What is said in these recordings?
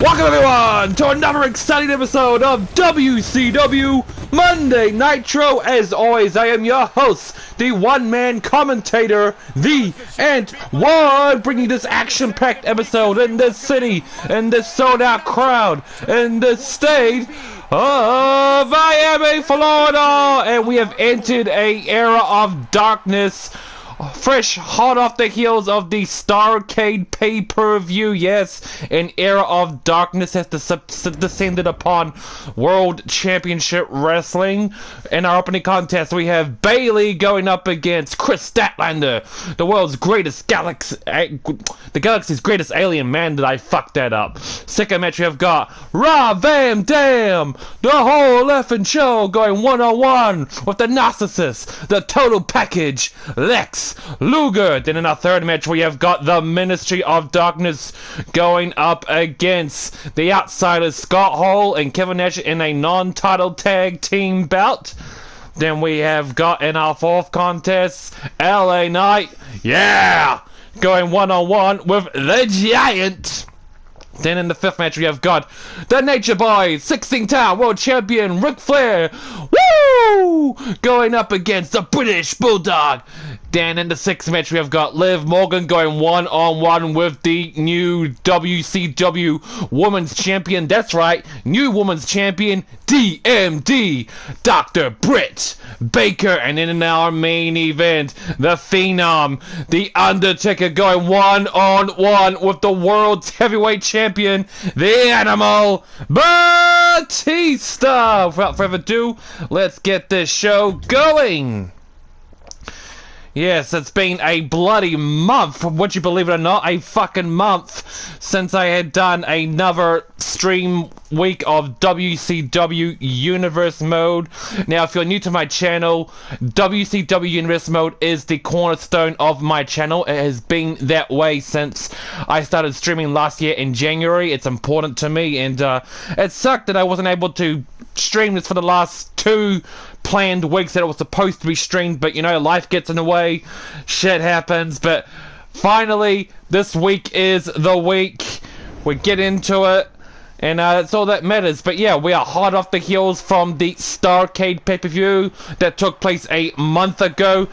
Welcome everyone to another exciting episode of WCW Monday Nitro. As always, I am your host, the one-man commentator, the Ant1, bringing this action-packed episode in this city, in this sold-out crowd, in this state of Miami, Florida. And we have entered an era of darkness, fresh, hot off the heels of the Starrcade pay-per-view. Yes, an era of darkness has descended upon World Championship Wrestling. In our opening contest, we have Bayley going up against Kris Statlander, the world's greatest the galaxy's greatest alien. Man, did I fuck that up. Second match, we have got Rob Van Dam, the whole effing show, going one-on-one with the narcissist, the total package, Lex Luger. Then in our third match, we have got the Ministry of Darkness going up against the Outsiders, Scott Hall and Kevin Nash, in a non-title tag team bout. Then we have got in our fourth contest, LA Knight, yeah, going one-on-one with the Giant. Then in the fifth match, we have got the Nature Boy, 16-time world champion Ric Flair, woo, going up against the British Bulldog. Then in the sixth match, we have got Liv Morgan going one-on-one with the new WCW Women's Champion. That's right, new Women's Champion, DMD, Dr. Britt Baker. And in our main event, the Phenom, the Undertaker, going one-on-one with the World's Heavyweight Champion, the Animal, Batista. Without further ado, let's get this show going. Yes, it's been a bloody month, would you believe it or not, a fucking month since I had done another stream week of WCW Universe Mode. Now, if you're new to my channel, WCW Universe Mode is the cornerstone of my channel. It has been that way since I started streaming last year in January. It's important to me, and it sucked that I wasn't able to stream this for the last two planned weeks that it was supposed to be streamed, but you know, life gets in the way, shit happens. But finally, this week is the week. We get into it, and that's all that matters. But yeah, we are hot off the heels from the Starrcade pay-per-view that took place a month ago.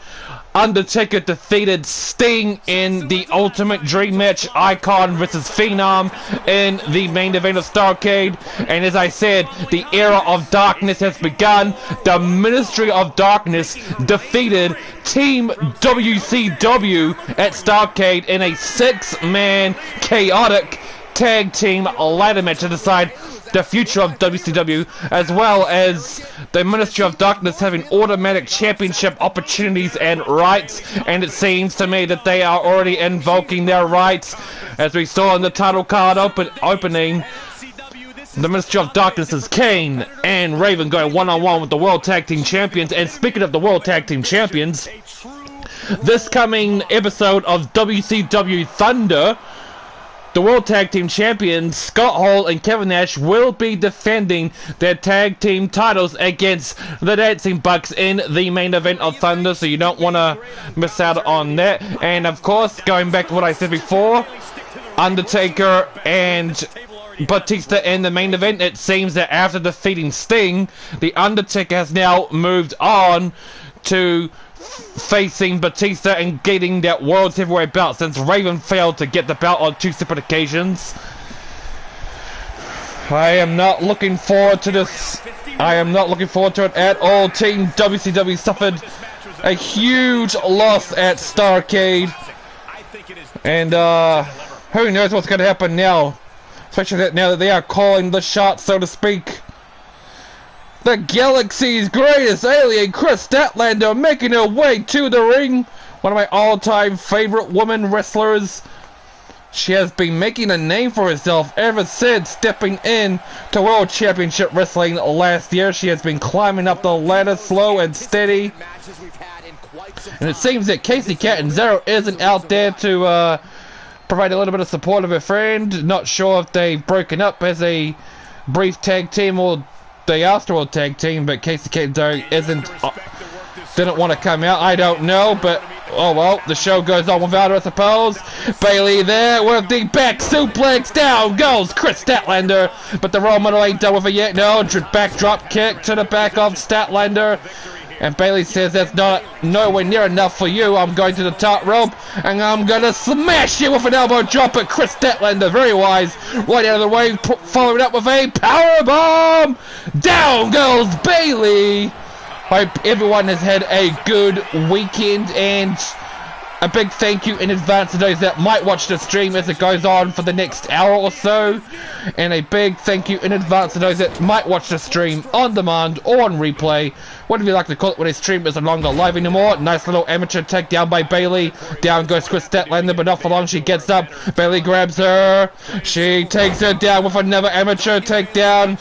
Undertaker defeated Sting in the Ultimate Dream Match, Icon versus Phenom, in the main event of Starrcade. And as I said, the era of darkness has begun. The Ministry of Darkness defeated Team WCW at Starrcade in a six-man chaotic tag team ladder match to decide the future of WCW, as well as the Ministry of Darkness having automatic championship opportunities and rights. And it seems to me that they are already invoking their rights, as we saw in the title card opening. The Ministry of Darkness is Kane and Raven going one-on-one with the World Tag Team Champions. And speaking of the World Tag Team Champions, this coming episode of WCW Thunder, the World Tag Team Champions, Scott Hall and Kevin Nash, will be defending their tag team titles against the Dancing Bucks in the main event of Thunder, so you don't want to miss out on that. And of course, going back to what I said before, Undertaker and Batista in the main event, it seems that after defeating Sting, the Undertaker has now moved on to facing Batista and getting that World's Heavyweight belt, since Raven failed to get the belt on two separate occasions. I am not looking forward to this. I am not looking forward to it at all. Team WCW suffered a huge loss at Starrcade, and who knows what's going to happen now, especially that now that they are calling the shots, so to speak. The galaxy's greatest alien, Kris Statlander, making her way to the ring. One of my all-time favorite women wrestlers. She has been making a name for herself ever since stepping in to World Championship Wrestling last year. She has been climbing up the ladder slow and steady. And it seems that Casey Catanzaro isn't out there to provide a little bit of support of her friend. Not sure if they've broken up as a brief tag team or they are still a tag team, but Casey Kendo didn't want to come out. I don't know, but oh well, the show goes on without her, I suppose. Bayley there with the back suplex. Down goes Kris Statlander, but the role model ain't done with it yet. No, backdrop kick to the back of Statlander. And Bayley says that's nowhere near enough for you. I'm going to the top rope, and I'm going to smash you with an elbow drop at Kris Statlander. Very wise. Right out of the way, followed up with a powerbomb. Down goes Bayley. Hope everyone has had a good weekend, and a big thank you in advance to those that might watch the stream as it goes on for the next hour or so. And a big thank you in advance to those that might watch the stream on demand or on replay, whatever you like to call it when a stream isn't longer live anymore. Nice little amateur takedown by Bayley. Down goes Kris Statlander, but not for long. She gets up. Bayley grabs her. She takes her down with another amateur takedown,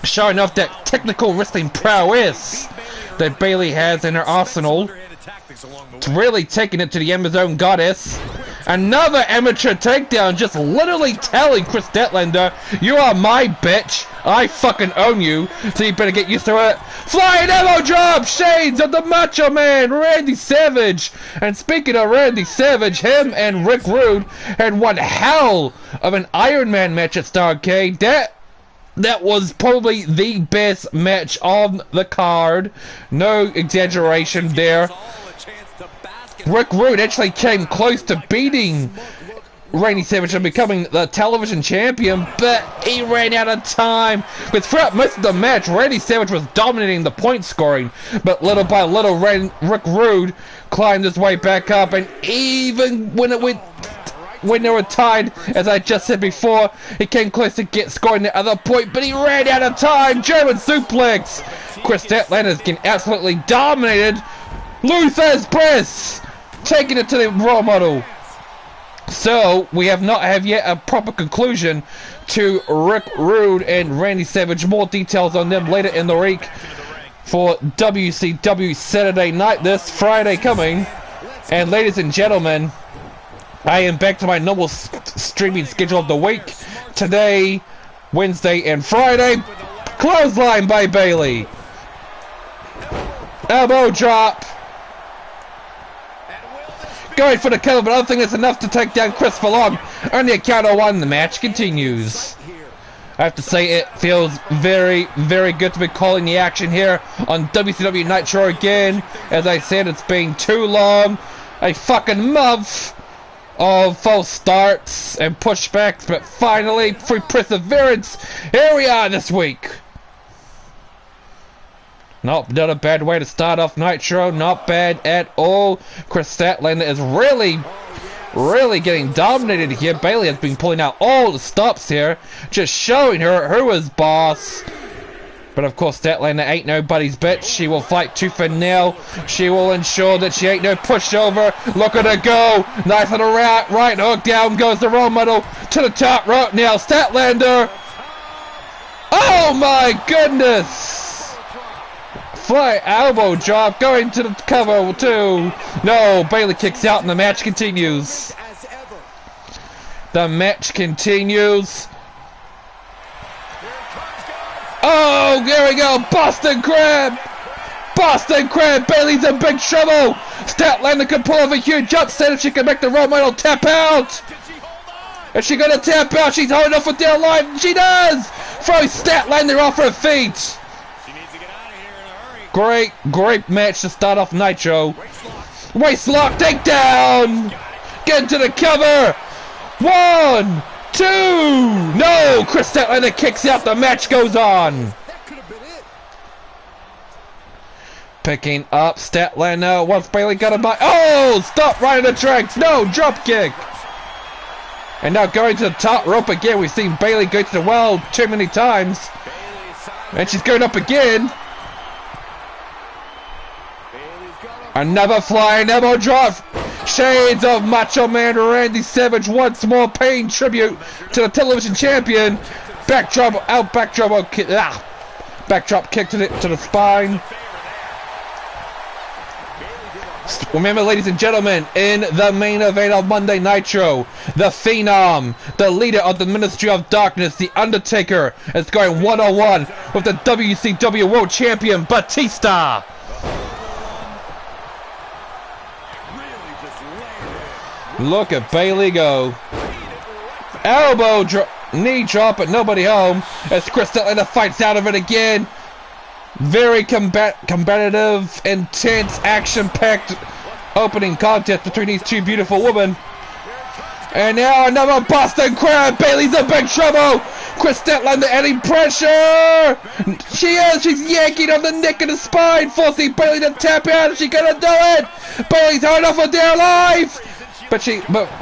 showing off that technical wrestling prowess that Bayley has in her arsenal. It's really taking it to the Amazon goddess. Another amateur takedown, just literally telling Kris Statlander, you are my bitch. I fucking own you, so you better get used to it. Flying elbow drop, shades of the Macho Man, Randy Savage. And speaking of Randy Savage, him and Rick Rude had one hell of an Iron Man match at Starrcade. That was probably the best match on the card. No exaggeration there. Rick Rude actually came close to beating Randy Savage and becoming the television champion, but he ran out of time. But throughout most of the match, Randy Savage was dominating the point scoring, but little by little, Rick Rude climbed his way back up, and even when they were tied, as I just said before, he came close to scoring the other point, but he ran out of time. German suplex. Kris Statlander's getting absolutely dominated. Luther's press, taking it to the role model. So we have not yet a proper conclusion to Rick Rude and Randy Savage. More details on them later in the week for WCW Saturday Night, this Friday coming. And ladies and gentlemen, I am back to my normal streaming schedule of the week. Today, Wednesday, and Friday. Clothesline by Bayley. Elbow drop. Going for the cover, but I don't think it's enough to take down Kris for long. Only a count of one. The match continues. I have to say it feels very, very good to be calling the action here on WCW Nitro again. As I said, it's been too long. A fucking month of false starts and pushbacks, but finally, through perseverance, here we are this week. Not a bad way to start off Nitro, not bad at all. Kris Statlander is really getting dominated here. Bayley has been pulling out all the stops here, just showing her who is boss. But of course, Statlander ain't nobody's bitch. She will fight tooth and nail. She will ensure that she ain't no pushover. Look at her go. Nice little right hook. Down goes the role model to the top rope. Now Statlander. Oh my goodness. Fly elbow drop. Going to the cover too. No, Bayley kicks out and the match continues. The match continues. Oh, there we go. Boston Crab. Boston Crab. Bayley's in big trouble. Statlander can pull off a huge upset if she can make the role model tap out. Is she going to tap out? She's holding off with their life. She does. Throws Statlander off her feet. Great match to start off Nitro. Waist lock, takedown. Get into the cover. 1, 2. No, Kris Statlander kicks out. The match goes on. Picking up Statlander once Bayley got him by. Oh, stop right in the tracks. No, drop kick. And now going to the top rope again. We've seen Bayley go to the well too many times. And she's going up again. Another flying elbow drop. Shades of Macho Man Randy Savage once more paying tribute to the television champion. Backdrop kick to the spine. Remember, ladies and gentlemen, in the main event of Monday Nitro, the Phenom, the leader of the Ministry of Darkness, the Undertaker, is going one-on-one with the WCW World Champion, Batista. Look at Bayley go. Elbow drop, knee drop, but nobody home. As Kris Statlander fights out of it again. Very combative, intense, action-packed opening contest between these two beautiful women. And now another Boston Crab. Bayley's in big trouble. Kris Statlander adding pressure. She's yanking on the neck and the spine, forcing Bayley to tap out. Is she gonna do it? Bayley's hard off for dear life. But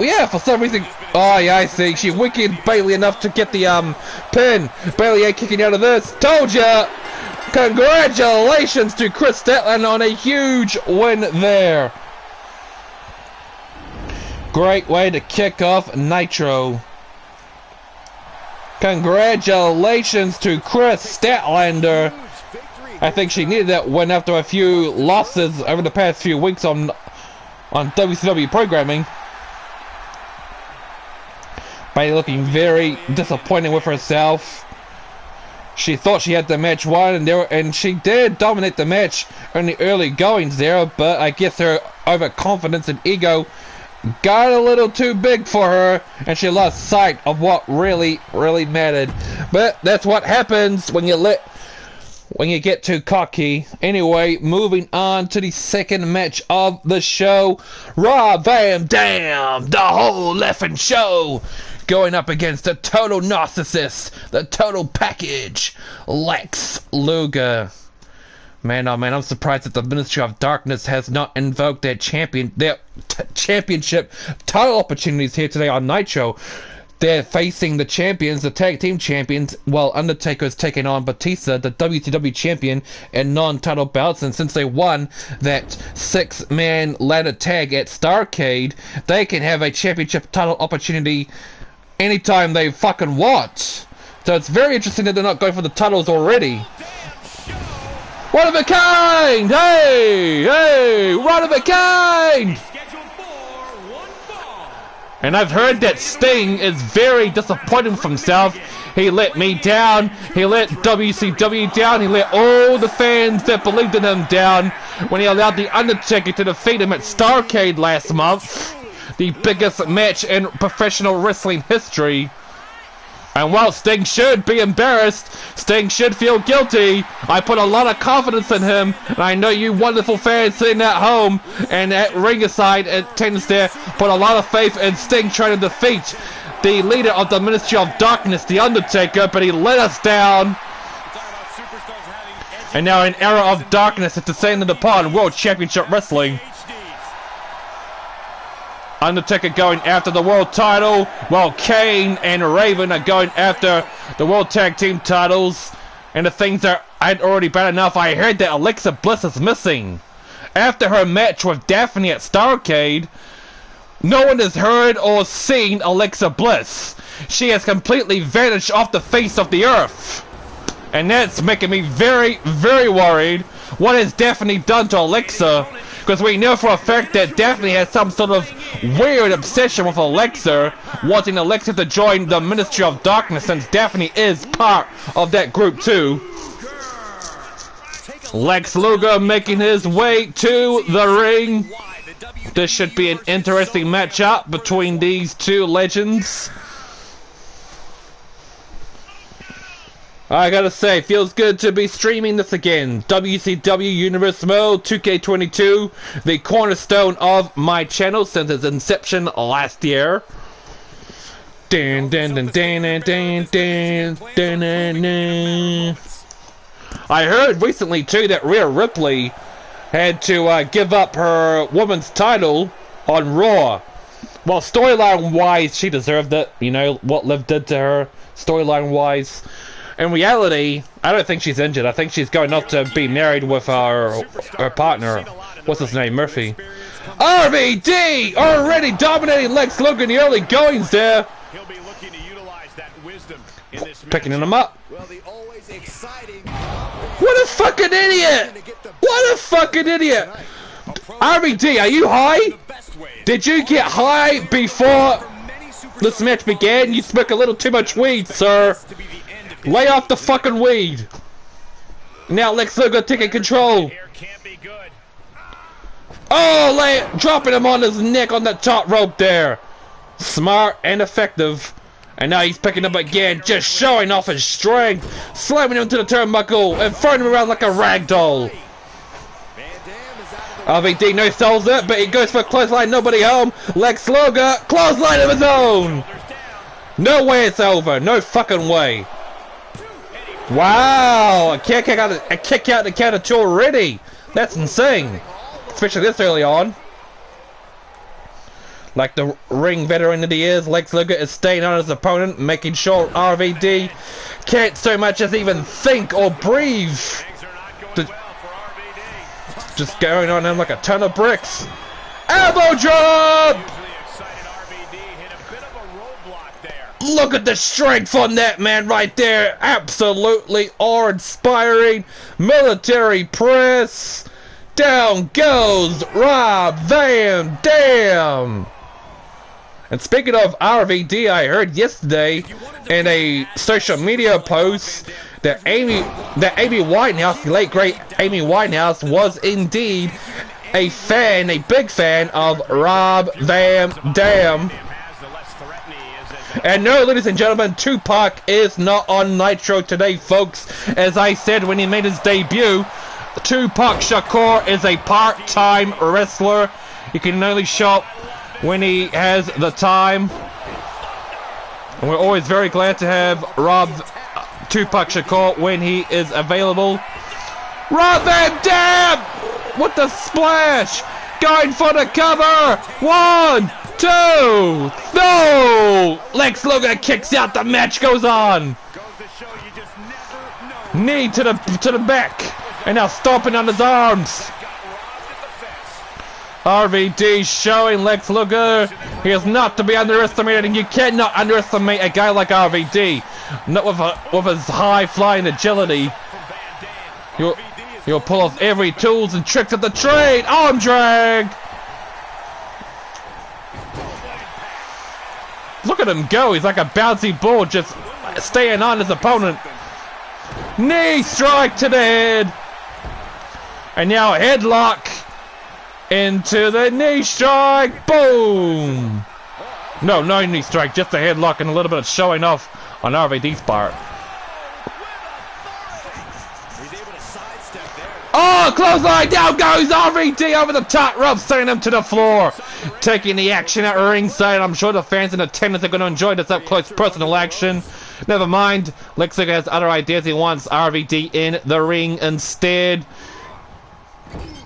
yeah, for some reason, oh yeah, I see. She weakened Bayley enough to get the pin. Bayley ain't kicking out of this. Told ya. Congratulations to Kris Statlander on a huge win there. Great way to kick off Nitro. Congratulations to Kris Statlander. I think she needed that win after a few losses over the past few weeks on WCW programming. Bayley looking very disappointed with herself. She thought she had the match won, and she did dominate the match in the early goings there, but I guess her overconfidence and ego got a little too big for her, and she lost sight of what really mattered. But that's what happens when you get too cocky. Anyway, moving on to the second match of the show. Raw Van Dam, the whole effing show, going up against the total narcissist, the total package, Lex Luger. Man, oh man, I'm surprised that the Ministry of Darkness has not invoked their championship title opportunities here today on Nitro. They're facing the champions, the tag team champions, while Undertaker is taking on Batista, the WCW champion, in non-title bouts. And since they won that 6-man ladder tag at Starrcade, they can have a championship title opportunity anytime they fucking want. So it's very interesting that they're not going for the titles already. One of a kind! Hey! One of a kind! And I've heard that Sting is very disappointed with himself. He let me down. He let WCW down. He let all the fans that believed in him down when he allowed The Undertaker to defeat him at Starrcade last month. The biggest match in professional wrestling history. And while Sting should be embarrassed, Sting should feel guilty. I put a lot of confidence in him, and I know you wonderful fans sitting at home and at ringside attendance there put a lot of faith in Sting trying to defeat the leader of the Ministry of Darkness, The Undertaker, but he let us down. And now in Era of Darkness, it's descended upon World Championship Wrestling. Undertaker going after the world title, while Kane and Raven are going after the World Tag Team titles. And the things that I'd already bad enough, I heard that Alexa Bliss is missing. After her match with Daphne at Starrcade, no one has heard or seen Alexa Bliss. She has completely vanished off the face of the earth. And that's making me very worried. What has Daphne done to Alexa? Because we know for a fact that Daphne has some sort of weird obsession with Alexa, wanting Alexa to join the Ministry of Darkness, since Daphne is part of that group too. Lex Luger making his way to the ring. This should be an interesting matchup between these two legends. I gotta say, feels good to be streaming this again. WCW Universe Mode 2K22, the cornerstone of my channel since its inception last year. I heard recently too that Rhea Ripley had to give up her woman's title on Raw. Well, storyline wise, she deserved it. You know what Liv did to her, storyline wise. In reality, I don't think she's injured. I think she's going off to be married with her partner. What's his name? Murphy. RVD already dominating Lex Luger in the early goings there. Picking him up. What a fucking idiot! What a fucking idiot! RVD, are you high? Did you get high before this match began? You smoke a little too much weed, sir. Lay off the fucking weed. Now Lex Luger taking control. Oh, dropping him on his neck on the top rope there. Smart and effective. And now he's picking up again, just showing off his strength, slamming him to the turnbuckle and throwing him around like a rag doll. RVD no sells it, but he goes for a clothesline, nobody home. Lex Luger, clothesline of his own. No way it's over, no fucking way. Wow, a kick out the count of two already. That's insane, especially this early on. Like the ring veteran that he is, Lex Luger is staying on his opponent, making sure RVD can't so much as even think or breathe. Just going on him like a ton of bricks. Elbow drop! Look at the strength on that man right there. Absolutely awe-inspiring. Military press. Down goes Rob Van Dam. And speaking of RVD, I heard yesterday in a social media post that Amy Winehouse, the late great Amy Winehouse, was indeed a big fan of Rob Van Dam. And no, ladies and gentlemen, Tupac is not on Nitro today, folks. As I said when he made his debut, Tupac Shakur is a part-time wrestler. He can only show up when he has the time. And we're always very glad to have Tupac Shakur when he is available. Rob Van Dam with the splash, going for the cover. 1, 2, no! Lex Luger kicks out. The match goes on. Knee to the back, and now stomping on his arms. RVD showing Lex Luger he is not to be underestimated, and you cannot underestimate a guy like RVD. Not with his high flying agility. He'll pull off every tools and tricks of the trade. Arm drag. Look at him go. He's like a bouncy ball, just staying on his opponent. Knee strike to the head. And now a headlock into the knee strike. Boom. No knee strike, just a headlock and a little bit of showing off on RVD's part. Oh, clothesline, down goes RVD over the top rope, sending him to the floor. Taking the action at ringside. I'm sure the fans in attendance are going to enjoy this up-close personal action. Never mind, Lex Luger has other ideas. He wants RVD in the ring instead.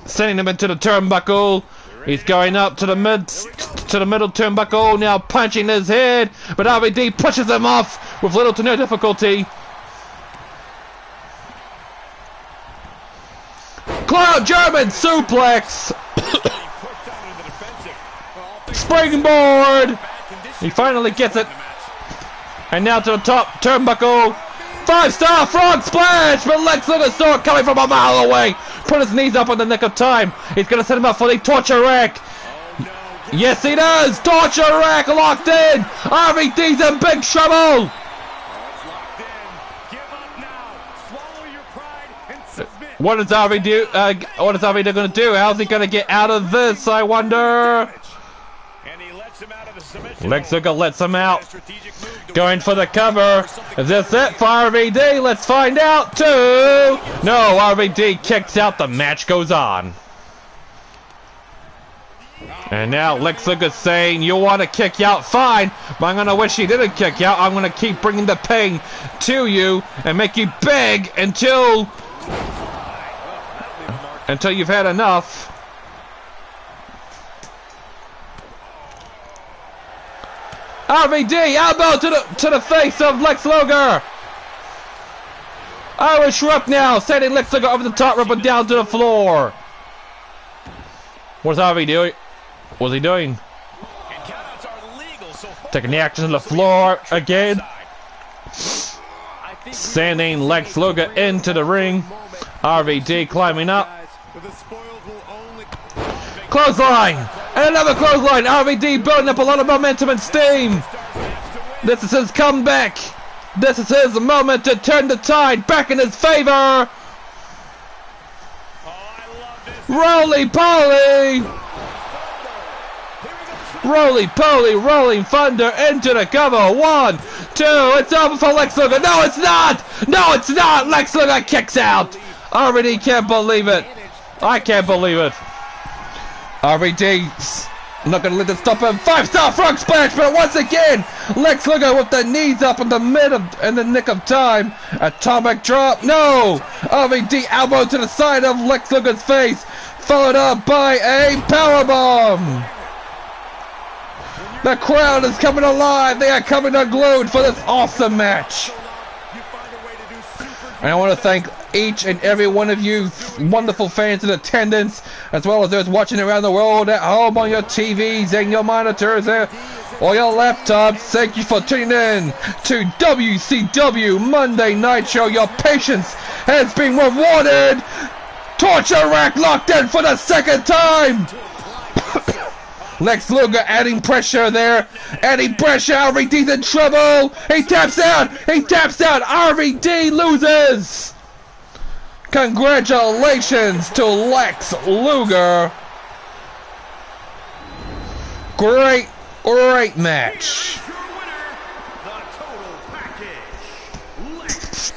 Sending him into the turnbuckle. He's going up to the middle turnbuckle, now punching his head, but RVD pushes him off with little to no difficulty. Cloud German suplex. Springboard. He finally gets it. And now to the top turnbuckle. 5-star frog splash, but Lex Luger saw it coming from a mile away. Put his knees up on the nick of time. He's going to set him up for the torture rack. Yes, he does. Torture rack locked in. RVD's in big trouble. What is RVD going to do? How's he going to get out of this, I wonder? Lex Luger lets him out. Going for the cover. Is this it for RVD? Let's find out. 2. No, RVD kicks out. The match goes on. And now Lex Luger saying, you want to kick out? Fine. But I'm going to wish he didn't kick out. I'm going to keep bringing the pain to you and make you beg until you've had enough. RVD elbow to the face of Lex Luger. Irish whip now, sending Lex Luger over the top rope and down to the floor. What's RVD doing? What's he doing? Taking the action to the floor again. Sending Lex Luger into the ring. RVD climbing up. Clothesline! And another clothesline! RVD building up a lot of momentum and steam! This is his comeback! This is his moment to turn the tide back in his favor! Roly-poly! Roly-poly, rolling thunder into the cover. 1, 2, it's over for Lex Luger. No, it's not! No, it's not! Lex Luger kicks out! RVD can't believe it. I can't believe it. RVD's not gonna let this stop him. 5-star frog splash, but once again, Lex Luger with the knees up in the nick of time. Atomic drop. No! RVD elbow to the side of Lex Luger's face, followed up by a powerbomb. The crowd is coming alive. They are coming unglued for this awesome match. And I want to thank each and every one of you wonderful fans in attendance, as well as those watching around the world at home on your TVs and your monitors or your laptops. Thank you for tuning in to WCW Monday Nitro. Your patience has been rewarded. Torture rack locked in for the second time. Lex Luger adding pressure there. Adding pressure. RVD's in trouble. He taps out. He taps out. RVD loses. Congratulations to Lex Luger. Great match.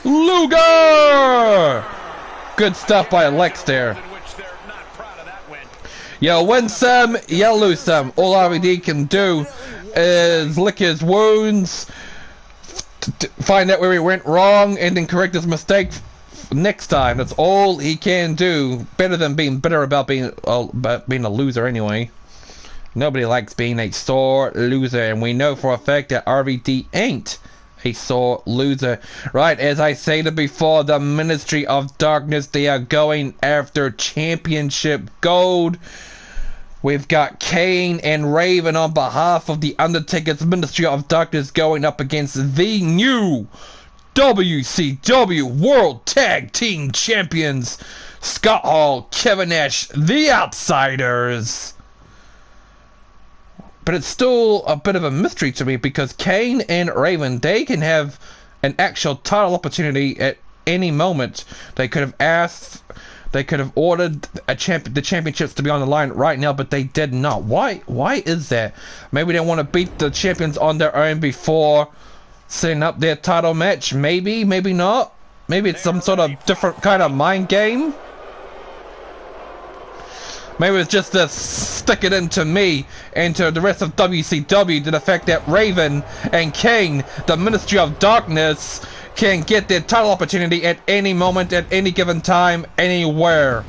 Luger! Good stuff by Lex there. You win some, you lose some. All RVD can do is lick his wounds, find out where he went wrong, and then correct his mistake next time. That's all he can do. Better than being bitter about being a loser anyway. Nobody likes being a sore loser, and we know for a fact that RVD ain't a sore loser. Right, as I stated before, the Ministry of Darkness, they are going after championship gold. We've got Kane and Raven on behalf of the Undertaker's Ministry of Darkness going up against the new WCW World Tag Team Champions, Scott Hall, Kevin Nash, the Outsiders. But it's still a bit of a mystery to me, because Kane and Raven, they can have an actual title opportunity at any moment. They could have asked, they could have ordered the championships to be on the line right now, but they did not. Why is that? Maybe they want to beat the champions on their own before setting up their title match. Maybe not. Maybe it's some sort of different kind of mind game. Maybe it's just to stick it into me and to the rest of WCW, to the fact that Raven and Kane, the Ministry of Darkness, can get their title opportunity at any moment, at any given time, anywhere.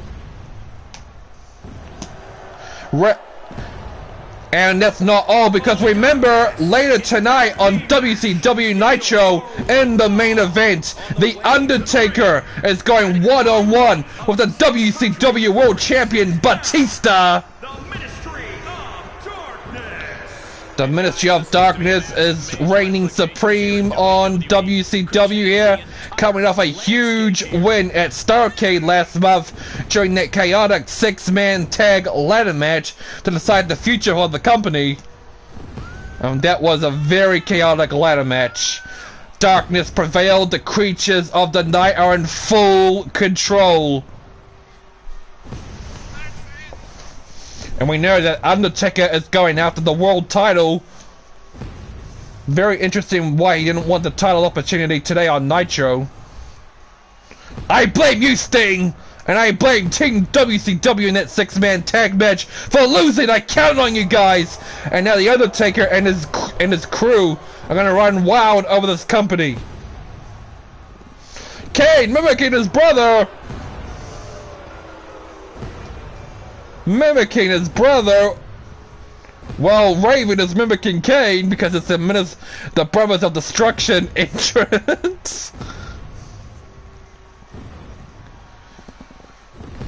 And that's not all, because remember, later tonight on WCW Nitro, in the main event, The Undertaker is going one-on-one with the WCW World Champion Batista. The Ministry of Darkness is reigning supreme on WCW here, coming off a huge win at Starrcade last month during that chaotic 6-man tag ladder match to decide the future of the company. That was a very chaotic ladder match. Darkness prevailed. The creatures of the night are in full control. And we know that Undertaker is going after the world title. Very interesting why he didn't want the title opportunity today on Nitro. I blame you, Sting! And I blame Team WCW in that 6-man tag match for losing. I counted on you guys! And now the Undertaker and his crew are gonna run wild over this company. Kane mimicking his brother! Mimicking his brother, while Raven is mimicking Kane because it's the Brothers of Destruction entrance.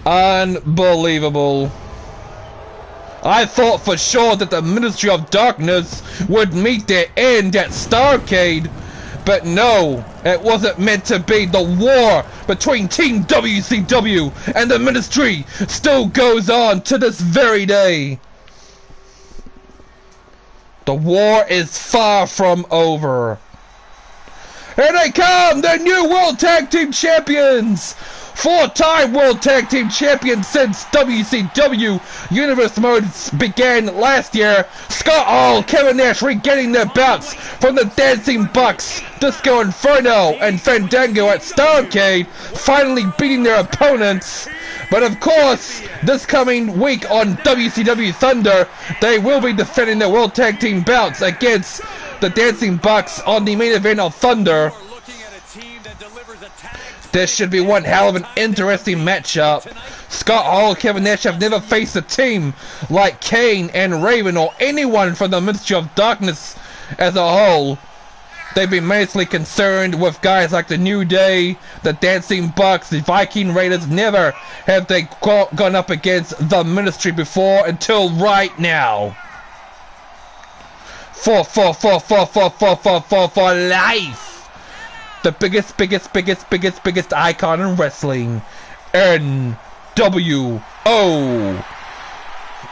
Unbelievable. I thought for sure that the Ministry of Darkness would meet their end at Starrcade. But no, it wasn't meant to be. The war between Team WCW and the Ministry still goes on to this very day. The war is far from over. Here they come, the new World Tag Team Champions! 4-time World Tag Team Champions since WCW Universe Mode began last year. Scott Hall, Kevin Nash regaining their belts from the Dancing Bucks, Disco Inferno, and Fandango at Starrcade, finally beating their opponents. But of course, this coming week on WCW Thunder, they will be defending their World Tag Team belts against the Dancing Bucks on the main event of Thunder. This should be one hell of an interesting matchup. Scott Hall and Kevin Nash have never faced a team like Kane and Raven or anyone from the Ministry of Darkness as a whole. They've been mostly concerned with guys like the New Day, the Dancing Bucks, the Viking Raiders. Never have they gone up against the Ministry before until right now. For life. The biggest icon in wrestling. NWO.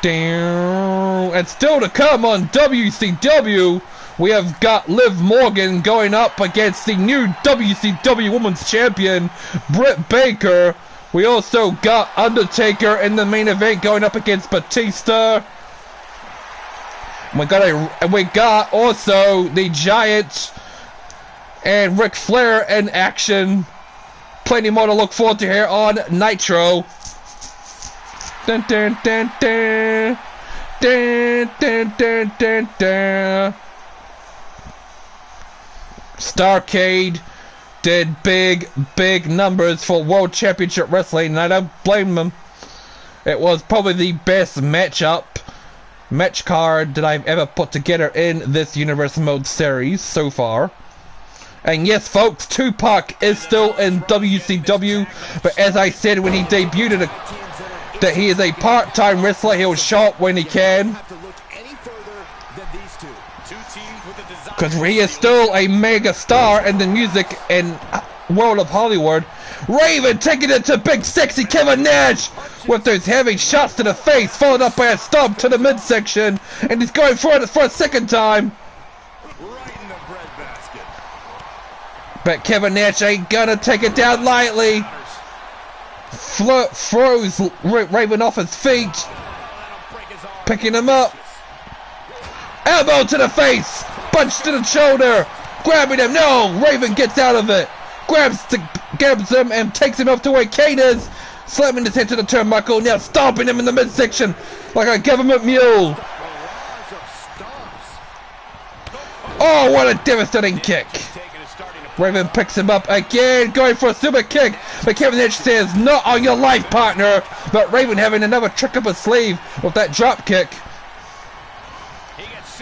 Damn. And still to come on WCW, we have got Liv Morgan going up against the new WCW Women's Champion, Britt Baker. We also got Undertaker in the main event going up against Batista. We got also the Giant and Ric Flair in action. Plenty more to look forward to here on Nitro. Dun, dun, dun, dun. Dun, dun, dun, dun, dun. Starrcade did big numbers for World Championship Wrestling, and I don't blame them. It was probably the best match card that I've ever put together in this Universe Mode series so far. And yes, folks, Tupac is still in WCW, but as I said when he debuted, that he is a part-time wrestler. He'll show up when he can, because he is still a mega star in the music and world of Hollywood. Raven taking it to big sexy Kevin Nash with those heavy shots to the face, followed up by a stomp to the midsection, and he's going for it for a second time. But Kevin Nash ain't gonna take it down lightly. Throws Raven off his feet, picking him up. Elbow to the face, punch to the shoulder, grabbing him. No, Raven gets out of it, grabs him and takes him up to where Kane is, slamming his head to the turnbuckle. Now stomping him in the midsection like a government mule. Oh, what a devastating kick. Raven picks him up again, going for a super kick, but Kevin Nash says, not on your life, partner. But Raven having another trick up his sleeve with that drop kick.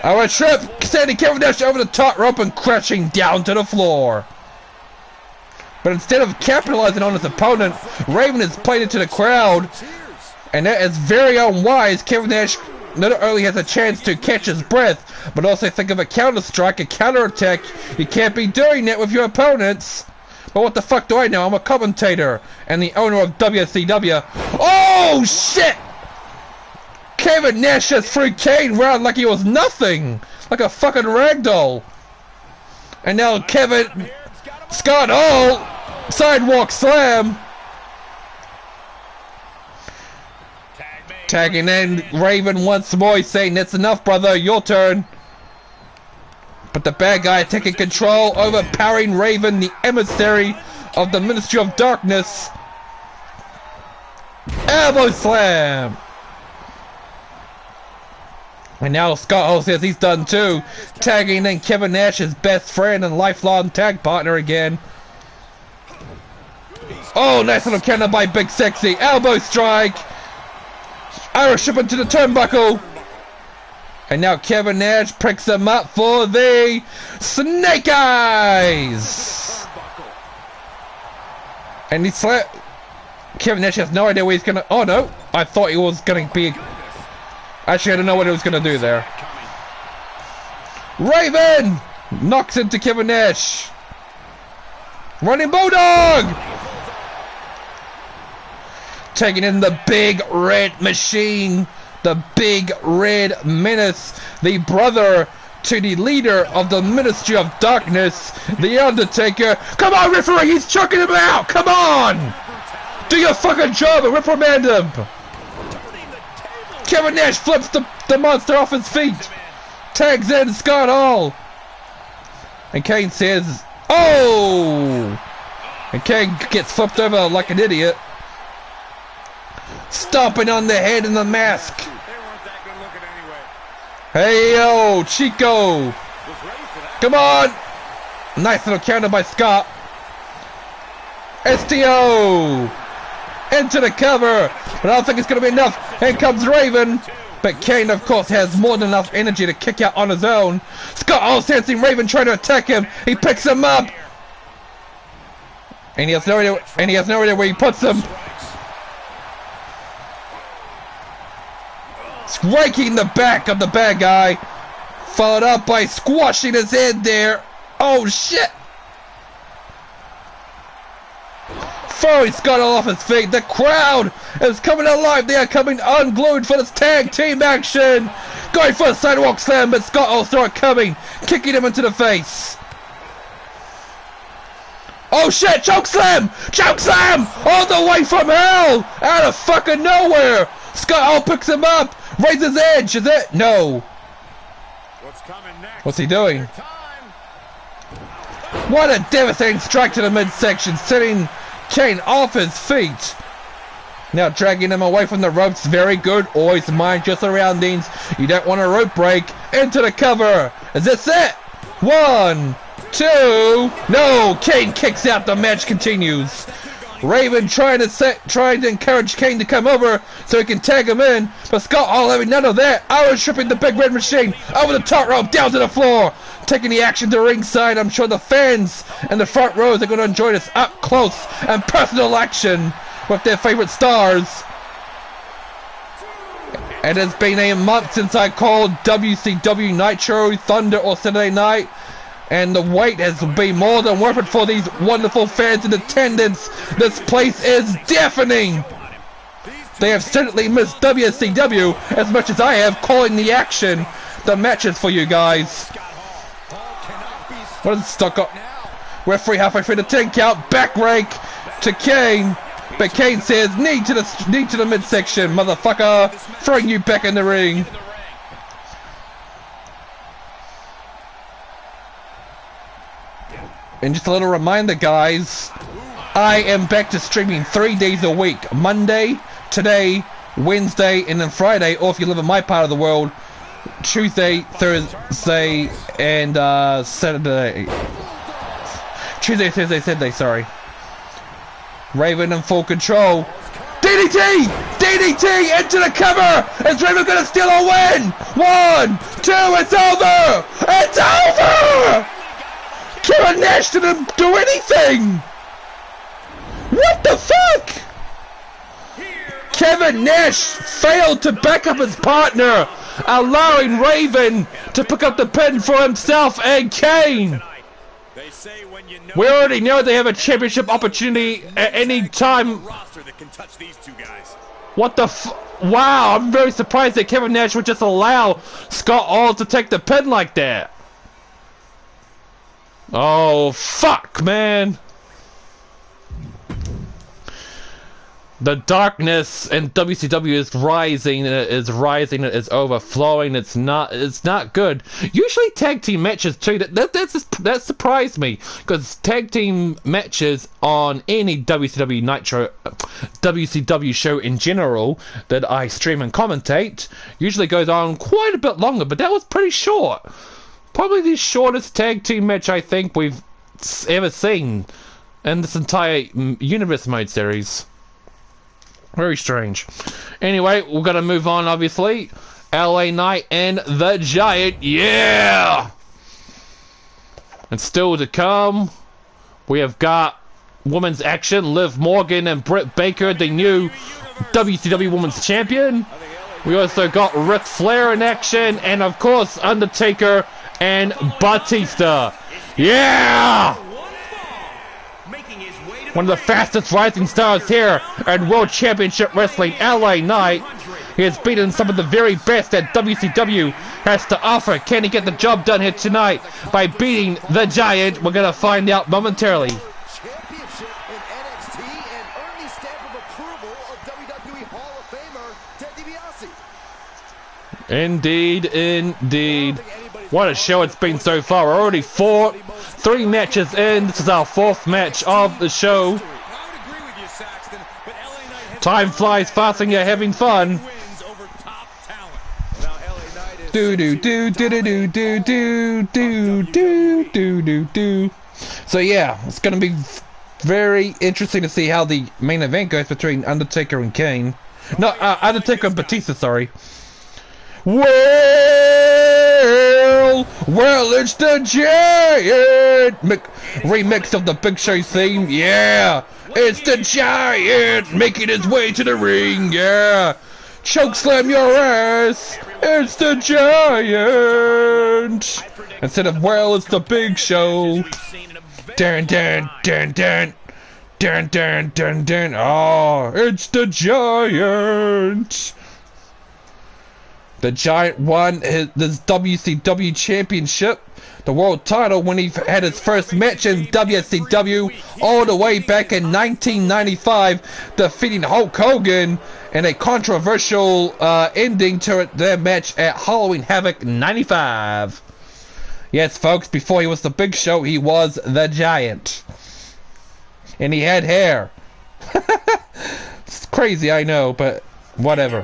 Our trip, sending Kevin Nash over the top rope and crashing down to the floor. But instead of capitalizing on his opponent, Raven is playing it to the crowd, and that is very unwise. Kevin Nash not only has a chance to catch his breath, but also think of a counter strike, a counter attack. You can't be doing that with your opponents. But what the fuck do I know? I'm a commentator and the owner of WCW. Oh shit! Kevin Nash just threw Kane around like he was nothing, like a fucking ragdoll. And now Scott Hall, sidewalk slam. Tagging in Raven once more, he's saying, that's enough, brother, your turn. But the bad guy taking control, overpowering Raven, the emissary of the Ministry of Darkness. Elbow slam. And now Scott Hall says he's done too, tagging in Kevin Nash, his best friend and lifelong tag partner again. Oh, nice little counter by Big Sexy. Elbow strike. Irish up into the turnbuckle. And now Kevin Nash picks him up for the Snake Eyes. And he Kevin Nash has no idea where he's gonna. Oh no, I thought he was gonna be. Actually, I don't know what he was gonna do there. Raven knocks into Kevin Nash. Running Bulldog! Taking in the big red machine. The big red menace. The brother to the leader of the Ministry of Darkness. The Undertaker. Come on, referee! He's choking him out! Come on! Do your fucking job and reprimand him! Kevin Nash flips the monster off his feet. Tags in Scott Hall. And Kane says, oh! And Kane gets flipped over like an idiot. Stomping on the head in the mask. Hey yo, Chico. Come on. Nice little counter by Scott. STO. Into the cover. But I don't think it's going to be enough. Here comes Raven. But Kane, of course, has more than enough energy to kick out on his own. Scott Hall sensing Raven trying to attack him. He picks him up. And he has no idea where he puts him. Striking the back of the bad guy. Followed up by squashing his head there. Oh shit. Throwing Scott off his feet. The crowd is coming alive. They are coming unglued for this tag team action. Going for a sidewalk slam, but Scott will start coming. Kicking him into the face. Oh shit, choke slam! Choke slam! All the way from hell! Out of fucking nowhere! Scott Hall picks him up! Raises edge, is it? No. What's he doing? What a devastating strike to the midsection, setting Kane off his feet. Now dragging him away from the ropes, very good. Always mind your surroundings. You don't want a rope break. Into the cover. Is this it? 1, 2. No, Kane kicks out. The match continues. Raven trying to encourage Kane to come over so he can tag him in, but Scott Hall having none of that. Iron stripping the big red machine over the top rope, down to the floor, taking the action to ringside. I'm sure the fans and the front rows are going to enjoy this up close and personal action with their favorite stars. It has been a month since I called WCW Nitro, Thunder or Saturday Night, and the wait has been more than worth it for these wonderful fans in attendance. This place is deafening. They have certainly missed WCW as much as I have calling the action, the matches for you guys. What is stuck up? Referee halfway through the 10 count, back rake to Kane. But Kane says, knee to the midsection, motherfucker. Throwing you back in the ring. And just a little reminder, guys, I am back to streaming 3 days a week. Monday, today, Wednesday, and then Friday, or if you live in my part of the world, Tuesday, Thursday, and Saturday. Tuesday, Thursday, Saturday, sorry. Raven in full control. DDT! DDT into the cover! Is Raven gonna steal a win? 1, 2, it's over! It's over! Kevin Nash didn't do anything! What the fuck? Kevin Nash failed to back up his partner, allowing Raven to pick up the pin for himself and Kane. We already know they have a championship opportunity at any time. What the wow, I'm very surprised that Kevin Nash would just allow Scott Hall to take the pin like that. Oh, fuck, man. The darkness in WCW is rising, it is overflowing, it's not good. Usually tag team matches too, that surprised me, because tag team matches on any WCW Nitro, WCW show in general, that I stream and commentate, usually goes on quite a bit longer, but that was pretty short. Probably the shortest tag team match I think we've ever seen in this entire Universe Mode series. Very strange. Anyway, we're gonna move on, obviously. LA Knight and the Giant, yeah! And still to come, we have got women's action. Liv Morgan and Britt Baker, the new WCW Women's Champion. We also got Ric Flair in action, and of course, Undertaker and Batista. Yeah! one of the fastest rising stars here at World Championship Wrestling, LA Knight. He has beaten some of the very best that WCW has to offer. Can he get the job done here tonight by beating the Giant? We're going to find out momentarily. Championship in NXT and early stamp of approval of WWE Hall of Famer Ted DiBiase. Indeed, indeed. What a show it's been so far. We're already three matches in. This is our fourth match of the show. Time flies fast and you're having fun. Do do do do do do do do do do do do do. So yeah, it's gonna be very interesting to see how the main event goes between Undertaker and Kane. No, Undertaker and Batista, sorry. Well, it's the Giant! Remix of the Big Show theme, yeah! It's the Giant making his way to the ring, yeah! Chokeslam your ass! It's the Giant! Instead of, well, it's the Big Show. Dun dun dun dun. Dun dun dun dun. Oh, it's the Giant! The Giant won this WCW Championship, the world title, when he had his first match in WCW all the way back in 1995, defeating Hulk Hogan in a controversial ending to their match at Halloween Havoc 95. Yes, folks, before he was the Big Show, he was the Giant. And he had hair. It's crazy, I know, but whatever.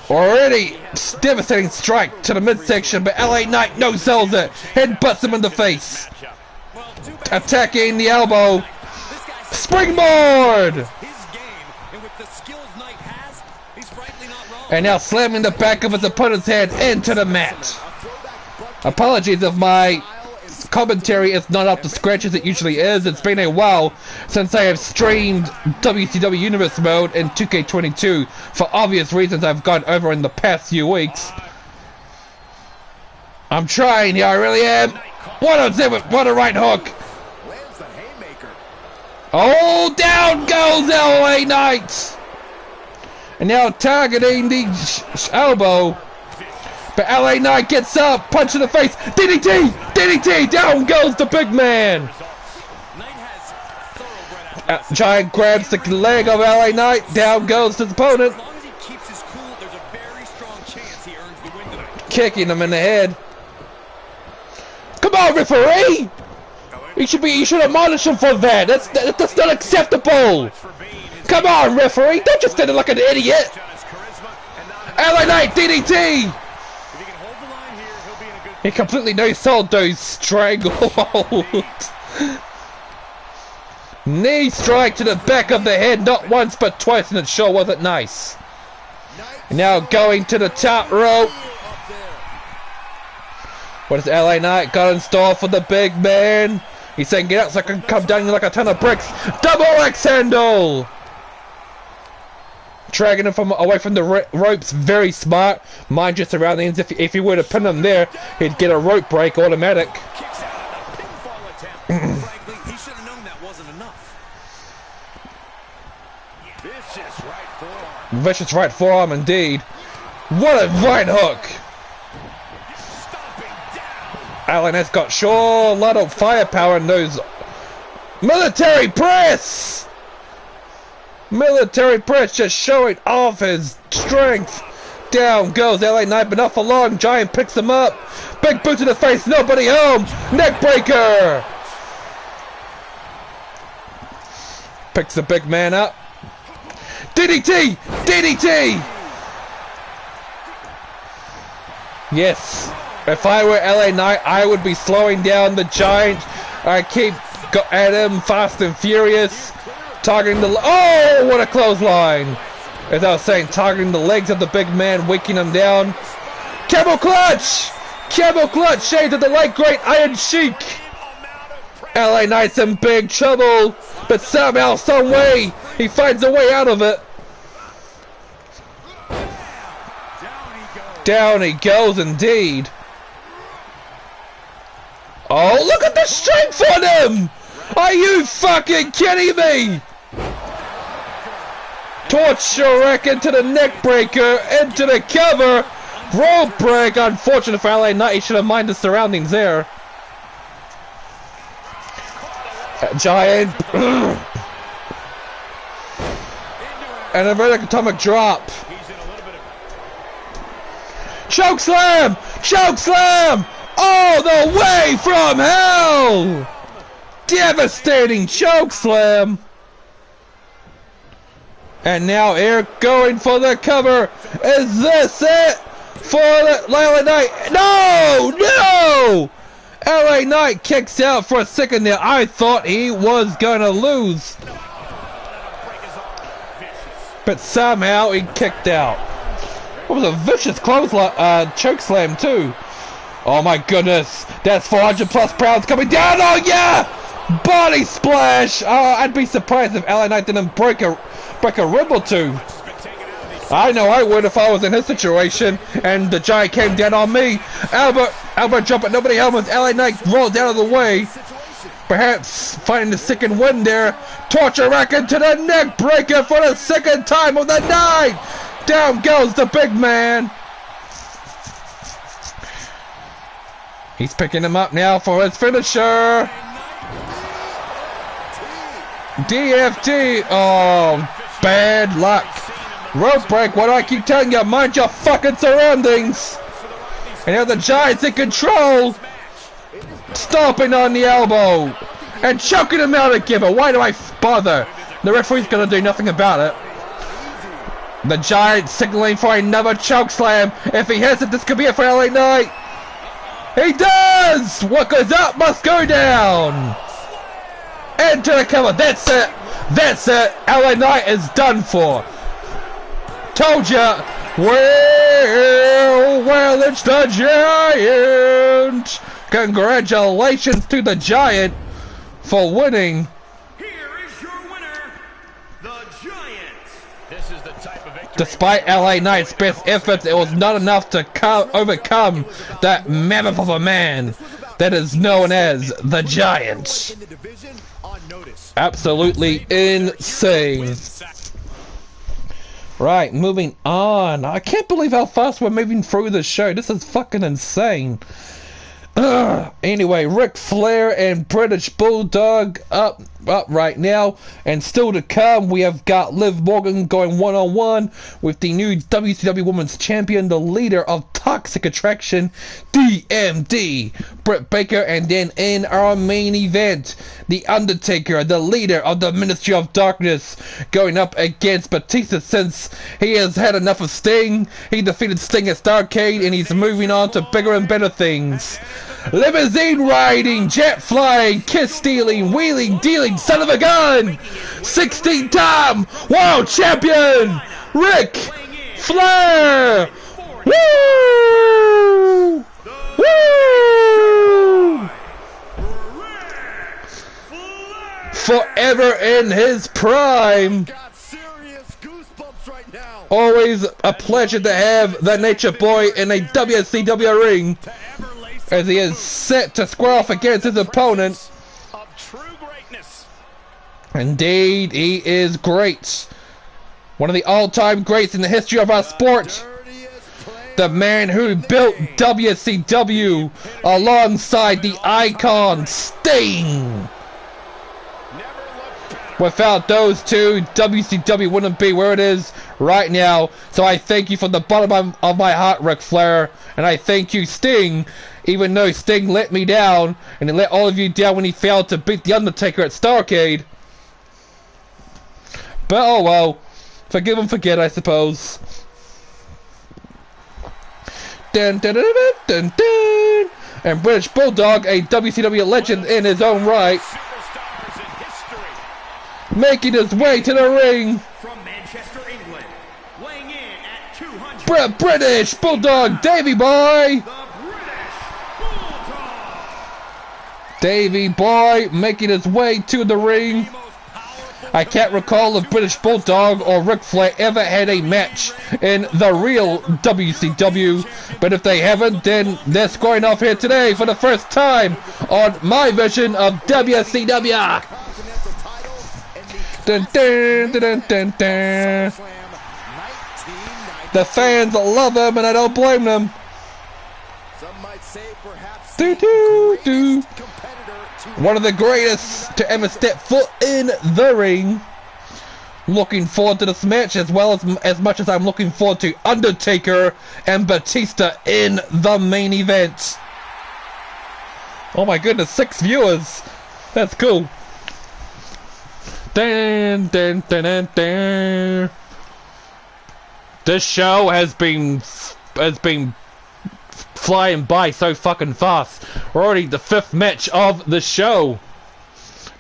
Already devastating strike to the midsection, but LA Knight no-sells it. Headbutts him in the face. Attacking the elbow. Springboard! And now slamming the back of his opponent's head into the mat. Apologies if my commentary is not up to scratch as it usually is. It's been a while since I have streamed WCW Universe Mode in 2K22 for obvious reasons I've gone over in the past few weeks. I'm trying here, I really am. What a right hook. Oh, down goes LA Knight. And now targeting the elbow. But LA Knight gets up, punch in the face, DDT! DDT! Down goes the big man! Giant grabs the leg of LA Knight, down goes his opponent. Kicking him in the head. Come on, referee! You should admonish him for that. That's not acceptable! Come on, referee! Don't just stand there like an idiot! LA Knight, DDT! He completely no-sold those stranglehold. Knee strike to the back of the head, not once but twice, and it sure wasn't nice. Now going to the top rope. What has LA Knight got in store for the big man? He's saying get out so I can come down like a ton of bricks. Double X handle! Dragging him away from the ropes, very smart. Mind just around the ends. If he were to pin him there, he'd get a rope break automatic. Vicious right forearm indeed. What a right hook! Alan has got sure a lot of firepower in those military press. Military press just showing off his strength. Down goes LA Knight, but not for long. Giant picks him up. Big boot to the face, nobody home. Neck breaker. Picks the big man up. DDT! DDT! Yes. If I were LA Knight, I would be slowing down the Giant. I keep at him fast and furious. Targeting the... Oh, what a clothesline! As I was saying, targeting the legs of the big man, waking him down. Camel clutch! Camel clutch! Shades of the late great Iron Sheik! LA Knight's in big trouble, but somehow, some way, he finds a way out of it. Down he goes indeed. Oh, look at the strength on him! Are you fucking kidding me? Torture rack into the neck breaker, into the cover. Rope break. Unfortunate for LA Knight. He should have minded the surroundings there. Giant. And a vertical atomic drop. Choke slam! Choke slam! All the way from hell! Devastating choke slam! And now Eric going for the cover. Is this it for the LA Knight? No! No! LA Knight kicks out for a second there. I thought he was gonna lose. But somehow he kicked out. It was a vicious choke slam too. Oh my goodness. That's 400 plus pounds coming down. Oh yeah! Body splash. Oh, I'd be surprised if LA Knight didn't break a rib or two. I know I would if I was in his situation and the Giant came down on me. Albert jumping, nobody helped. LA Knight rolled out of the way. Perhaps finding the second win there. Torture rack into the neck breaker for the second time of the night. Down goes the big man. He's picking him up now for his finisher. DFT. Oh, bad luck. Rope break. What do I keep telling you? Mind your fucking surroundings. And now the Giant's in control. Stomping on the elbow. And choking him out again. But why do I bother? The referee's gonna do nothing about it. The Giant signaling for another choke slam. If he hits it, this could be it for LA Knight. He does! What goes up must go down. Into the cover. That's it. That's it. LA Knight is done for. Told ya. Well, it's the Giant. Congratulations to the Giant for winning. Here is your winner, the Giant. This is the type of victory. Despite LA Knight's best efforts, it was not enough to overcome that mammoth of a man that is known as the Giant. Absolutely insane. Right, moving on. I can't believe how fast we're moving through the show. This is fucking insane. Anyway, Ric Flair and British Bulldog up right now, and still to come we have got Liv Morgan going one-on-one with the new WCW Women's Champion, the leader of Toxic Attraction, DMD, Britt Baker, and then in our main event, the Undertaker, the leader of the Ministry of Darkness, going up against Batista since he has had enough of Sting. He defeated Sting at Starrcade and he's moving on to bigger and better things. Limousine riding, jet flying, kiss stealing, wheeling, dealing, son of a gun, 16-time world champion, Ric Flair! Woo! Woo! Forever in his prime. Always a pleasure to have the Nature Boy in a WCW ring, as he is set to square off against his opponent. Indeed, he is great. One of the all-time greats in the history of our sport. The man who built WCW alongside the icon Sting. Without those two, WCW wouldn't be where it is right now. So I thank you from the bottom of my heart, Ric Flair. And I thank you, Sting, even though Sting let me down, and he let all of you down when he failed to beat The Undertaker at Starrcade. But oh well. Forgive and forget, I suppose. Dun, dun, dun, dun, dun, dun. And British Bulldog, a WCW legend in his own right, making his way to the ring. From Manchester, England, weighing in at 200. British Bulldog, Davey Boy. The British Bulldog. Davey Boy making his way to the ring. I can't recall if British Bulldog or Ric Flair ever had a match in the real WCW, but if they haven't, then they're scoring off here today for the first time on my version of WCW. Dun, dun, dun, dun, dun, dun. The fans love them, and I don't blame them. Some might say perhaps Do, do, do. One of the greatest to ever step foot in the ring. Looking forward to this match as much as I'm looking forward to Undertaker and Batista in the main event. Oh my goodness, 6 viewers. That's cool. Dun, dun, dun, dun, dun. This show has been flying by so fucking fast. We're already the 5th match of the show.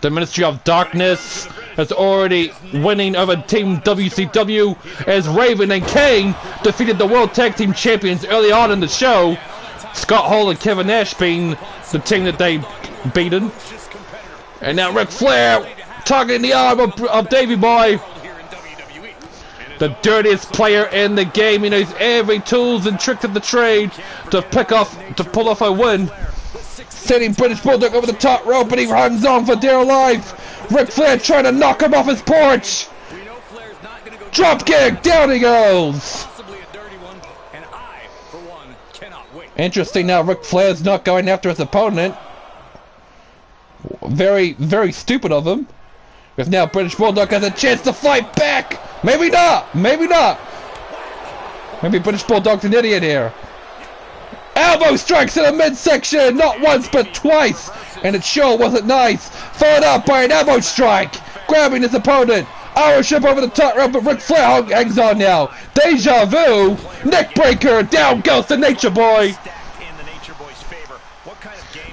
The Ministry of Darkness is already winning over Team WCW as Raven and Kane defeated the World Tag Team Champions early on in the show. Scott Hall and Kevin Nash being the team that they beaten. And now Ric Flair targeting the arm of Davey Boy. The dirtiest player in the game. He knows every tools and tricks of the trade to pull off a win. Sending British Bulldog over the top rope, but he runs on for dear life. Ric Flair trying to knock him off his porch. Drop kick, down he goes. Interesting now, Ric Flair's not going after his opponent. Very, very stupid of him. Because now British Bulldog has a chance to fight back. Maybe not. Maybe not. Maybe British Bulldog's an idiot here. Elbow strikes in the midsection. Not once, but twice. And it sure wasn't nice. Followed up by an elbow strike. Grabbing his opponent. Irish over the top rope, but Ric Flair hangs on now. Deja vu. Neck breaker. Down goes the Nature Boy.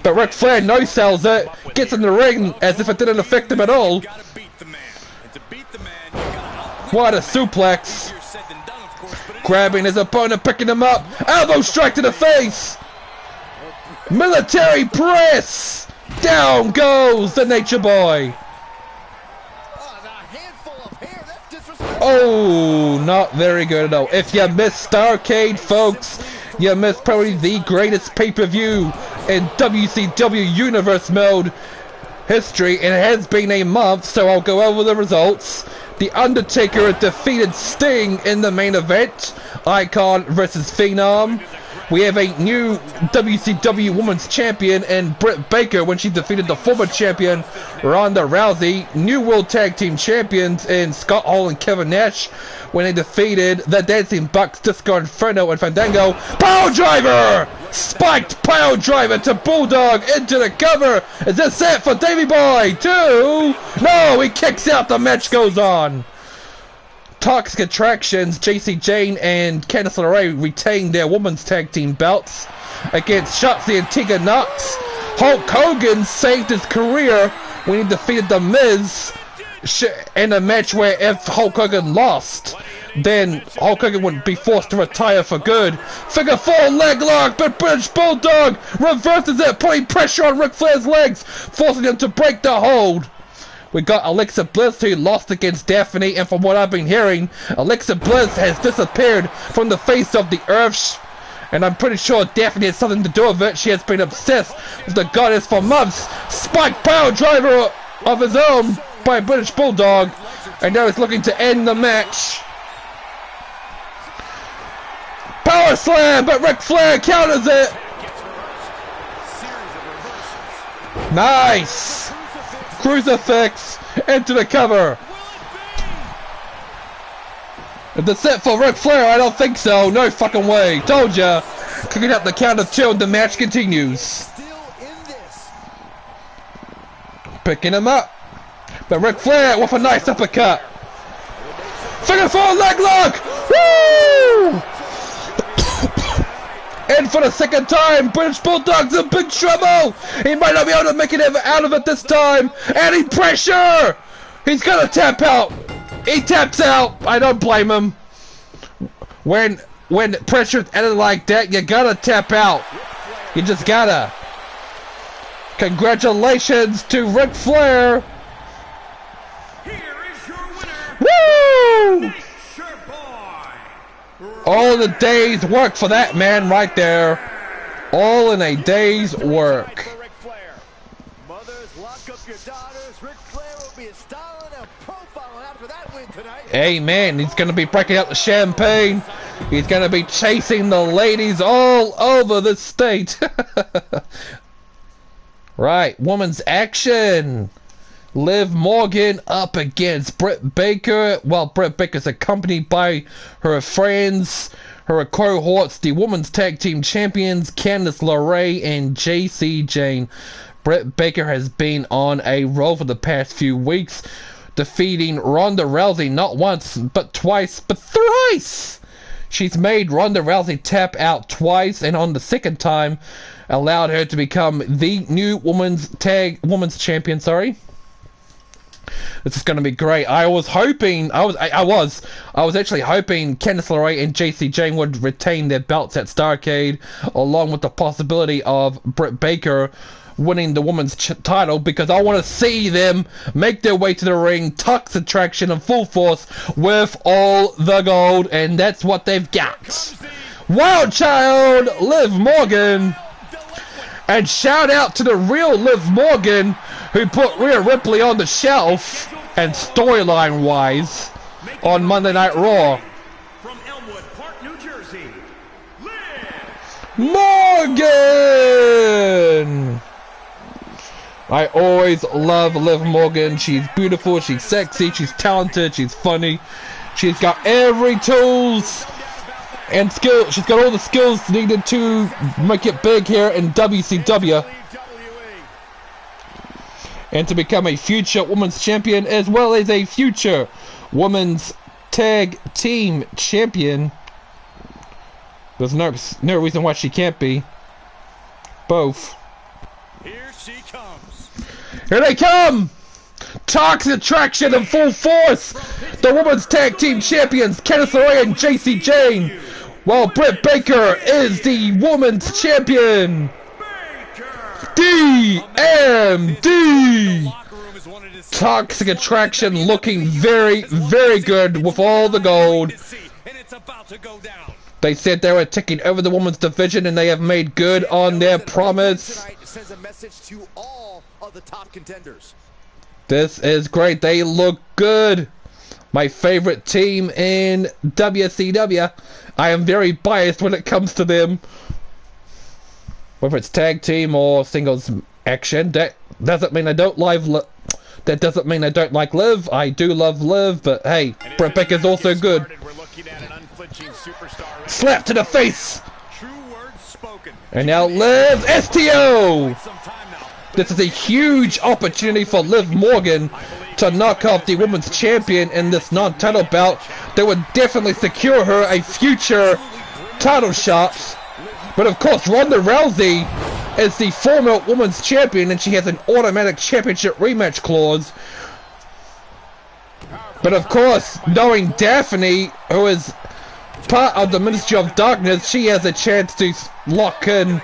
But Ric Flair no-sells it. Gets in the ring as if it didn't affect him at all. What a suplex. Grabbing his opponent, picking him up. Elbow strike to the face. Military press. Down goes the Nature Boy. Oh, not very good at all. If you missed Starrcade, folks, you missed probably the greatest pay-per-view in WCW Universe Mode history. And it has been a month, so I'll go over the results. The Undertaker defeated Sting in the main event. Icon versus Phenom. We have a new WCW Women's Champion in Britt Baker when she defeated the former champion Ronda Rousey. New World Tag Team Champions in Scott Hall and Kevin Nash when they defeated the Dancing Bucks, Disco Inferno and Fandango. Power Driver! Spiked Power Driver to Bulldog into the cover. Is this it for Davey Boy? 2? No, he kicks out. The match goes on. Toxic Attractions, JC Jane and Candice LeRae retain their women's tag team belts against Shotzi and Tegan Nox. Hulk Hogan saved his career when he defeated The Miz in a match where if Hulk Hogan lost, then Hulk Hogan would be forced to retire for good. Figure 4 leg lock, but British Bulldog reverses it, putting pressure on Ric Flair's legs, forcing him to break the hold. We got Alexa Bliss, who lost against Daphne, and from what I've been hearing, Alexa Bliss has disappeared from the face of the earth. And I'm pretty sure Daphne has something to do with it. She has been obsessed with the goddess for months. Spike Power Driver of his own by British Bulldog. And now he's looking to end the match. Power Slam, but Ric Flair counters it. Nice. Crucifix into the cover. Is this it for Ric Flair? I don't think so. No fucking way. Told ya. Cooking up the count of 2 and the match continues. Picking him up. But Ric Flair with a nice uppercut. Figure 4 leg lock. Woo! And for the second time, British Bulldog's in big trouble. He might not be able to make it out of it this time. Adding pressure. He's gonna tap out. He taps out. I don't blame him. When pressure's added like that, you gotta tap out. You just gotta. Congratulations to Ric Flair. Here is Woo! All the day's work for that man right there. All in a day's work. Mothers, lock up your daughters. Ric Flair will be styling and profiling after that win tonight. Amen. He's going to be breaking out the champagne. He's going to be chasing the ladies all over the state. Right, women's action. Liv Morgan up against Britt Baker. Well, Britt Baker's accompanied by her friends, her cohorts, the women's tag team champions, Candice LeRae and JC Jane. Britt Baker has been on a roll for the past few weeks, defeating Ronda Rousey not once, but twice, but thrice. She's made Ronda Rousey tap out twice, and on the second time, allowed her to become the new women's champion. Sorry. This is going to be great. I was actually hoping Candice LeRae and JC Jane would retain their belts at Starrcade, along with the possibility of Britt Baker winning the women's title, because I want to see them make their way to the ring, Tux Attraction in full force with all the gold, and that's what they've got. Wild Child, Liv Morgan. And shout out to the real Liv Morgan, who put Rhea Ripley on the shelf, and storyline wise, on Monday Night Raw. From Elmwood Park, New Jersey, Liv Morgan! I always love Liv Morgan. She's beautiful, she's sexy, she's talented, she's funny. She's got every tools and skill. She's got all the skills needed to make it big here in WCW. And to become a future women's champion, as well as a future women's tag team champion. There's no reason why she can't be. Both. Here she comes. Here they come! Toxic Attraction in full force! The women's tag team champions, Candice LeRae and JC Jane, while Britt Baker is the women's champion. DMD! Toxic Attraction looking very, very good with all the gold. They said they were taking over the women's division, and they have made good on their promise. Sends a message to all of the top contenders. This is great. They look good. My favorite team in WCW. I am very biased when it comes to them. Whether it's tag team or singles action, that doesn't mean I don't like Liv. That doesn't mean I don't like Liv. I do love Liv, but hey, Britt Baker's also good. Slap to the face. And now Liv STO. This is a huge opportunity for Liv Morgan to knock off the women's champion in this non-title bout that would definitely secure her a future title shot. But of course, Ronda Rousey is the former women's champion, and she has an automatic championship rematch clause. But of course, knowing Daphne, who is part of the Ministry of Darkness, she has a chance to lock in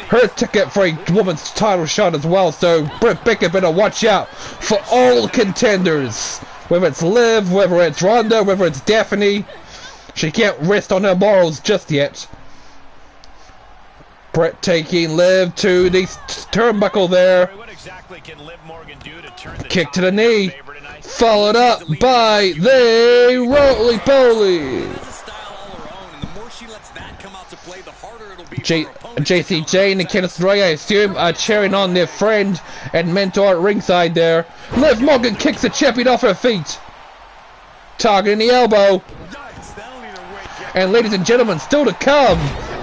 her ticket for a women's title shot as well. So Britt Baker better watch out for all contenders, whether it's Liv, whether it's Ronda, whether it's Daphne. She can't rest on her morals just yet. Britt taking Liv to the turnbuckle there. What exactly can Liv Morgan do to turn the kick to the knee, followed up by the roly-poly. JC Jane and Candice LeRae, I assume, are cheering on their friend and mentor at ringside there. Liv Morgan kicks the champion off her feet, targeting the elbow. And ladies and gentlemen, still to come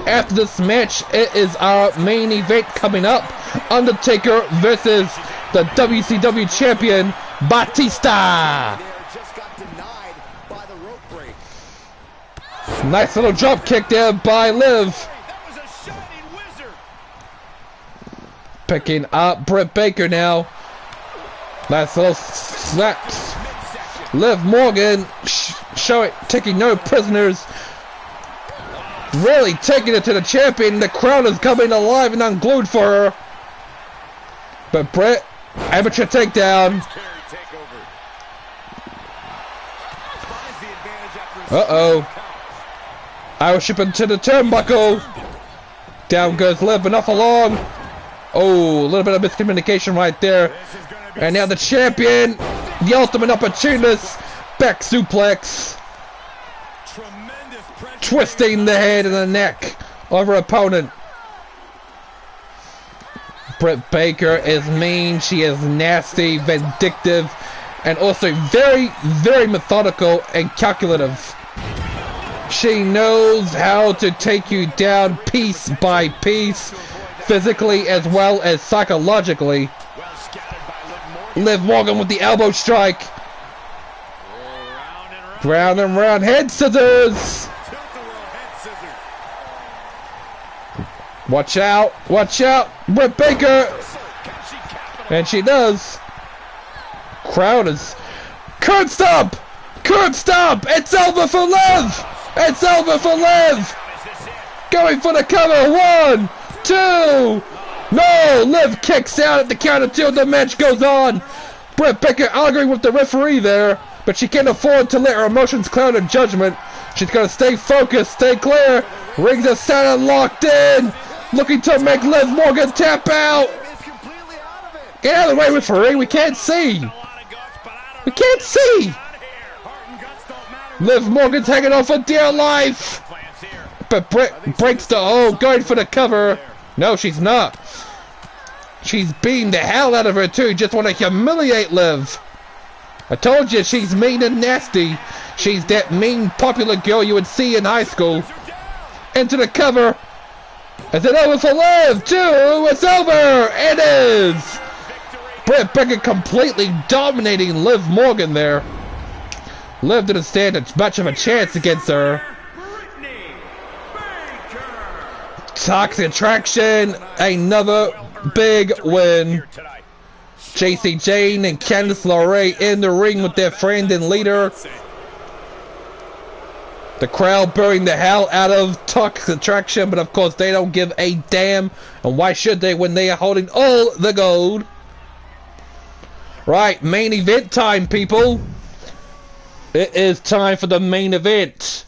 after this match, it is our main event coming up. Undertaker versus the WCW champion, Batista. Nice little drop kick there by Liv. Picking up Britt Baker now. Nice little slaps. Liv Morgan taking no prisoners. Really taking it to the champion. The crowd is coming alive and unglued for her. But Britt, amateur takedown. Uh-oh. Irish ship into the turnbuckle. Down goes Liv, but not for long. Oh, a little bit of miscommunication right there. And now the champion, the ultimate opportunist, back suplex. Twisting the head and the neck of her opponent. Britt Baker is mean, she is nasty, vindictive, and also very, very methodical and calculative. She knows how to take you down piece by piece, physically as well as psychologically. Liv Morgan with the elbow strike. Round and round, head scissors. Watch out, Britt Baker. And she does. Crowd is curb stomp. It's over for Liv. It's over for Liv. Going for the cover. 1, 2. No, Liv kicks out at the count of 2. The match goes on. Britt Baker arguing with the referee there, but she can't afford to let her emotions cloud her judgment. She's gonna stay focused, stay clear. Rings are set and locked in. Looking to make Liv Morgan tap out. Get out of the way, referee. We can't see. We can't see. Liv Morgan's hanging on for dear life. But Britt breaks the hold, going for the cover. No, she's not. She's beating the hell out of her too. Just want to humiliate Liv. I told you she's mean and nasty. She's that mean, popular girl you would see in high school. Into the cover. Is it over for Liv? 2. It's over. It is. Britt Baker completely dominating Liv Morgan there. Liv didn't stand much of a chance against her. Toxic Attraction, another big win. JC Jane and Candice LeRae in the ring with their friend and leader. The crowd booing the hell out of Toxic Attraction, but of course they don't give a damn. And why should they when they are holding all the gold? Right, main event time, people. It is time for the main event.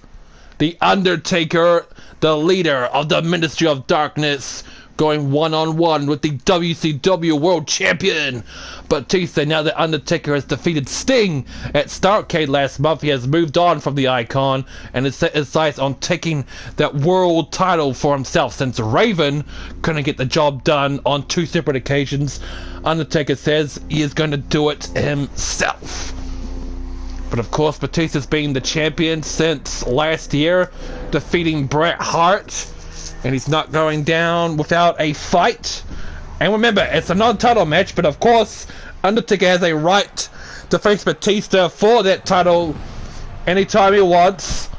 The Undertaker, the leader of the Ministry of Darkness, going one-on-one with the WCW World Champion, Batista. Now that Undertaker has defeated Sting at Starrcade last month, he has moved on from the Icon and has set his sights on taking that world title for himself. Since Raven couldn't get the job done on 2 separate occasions, Undertaker says he is going to do it himself. But of course, Batista's been the champion since last year, defeating Bret Hart, and he's not going down without a fight. And remember, it's a non-title match, but of course, Undertaker has a right to face Batista for that title anytime he wants.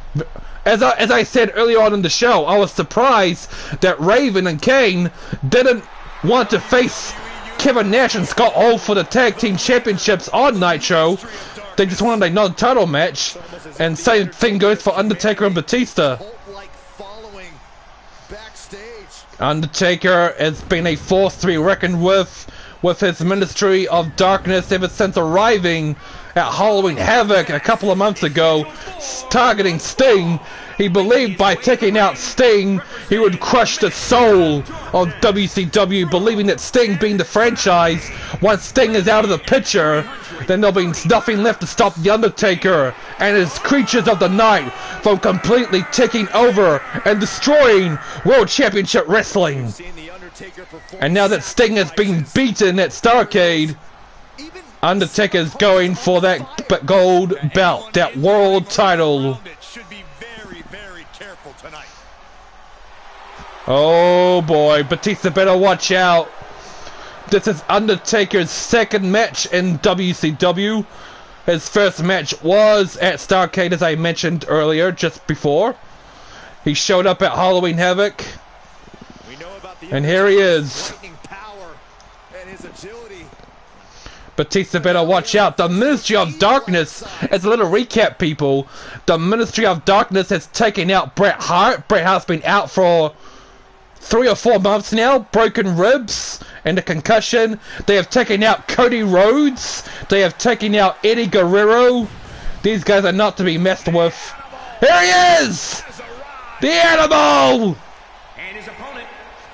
As I said earlier on in the show, I was surprised that Raven and Kane didn't want to face Kevin Nash and Scott Hall for the Tag Team Championships on Nitro. They just wanted a non-title match, and same thing goes for Undertaker and Batista. Undertaker has been a force to be reckoned with his Ministry of Darkness ever since arriving at Halloween Havoc a couple of months ago, targeting Sting. He believed by taking out Sting, he would crush the soul of WCW, believing that Sting being the franchise, once Sting is out of the picture, then there'll be nothing left to stop The Undertaker and his creatures of the night from completely taking over and destroying World Championship Wrestling. And now that Sting has been beaten at Starrcade, Undertaker's going for that gold belt, that world title. Oh boy, Batista better watch out. This is Undertaker's second match in WCW. His first match was at Starrcade, as I mentioned earlier, just before. He showed up at Halloween Havoc. And here he is. Batista better watch out. The Ministry of Darkness, as a little recap, people, the Ministry of Darkness has taken out Bret Hart. Bret Hart's been out for 3 or 4 months now, broken ribs and a concussion. They have taken out Cody Rhodes. They have taken out Eddie Guerrero. These guys are not to be messed with. Here he is! The animal! And his opponent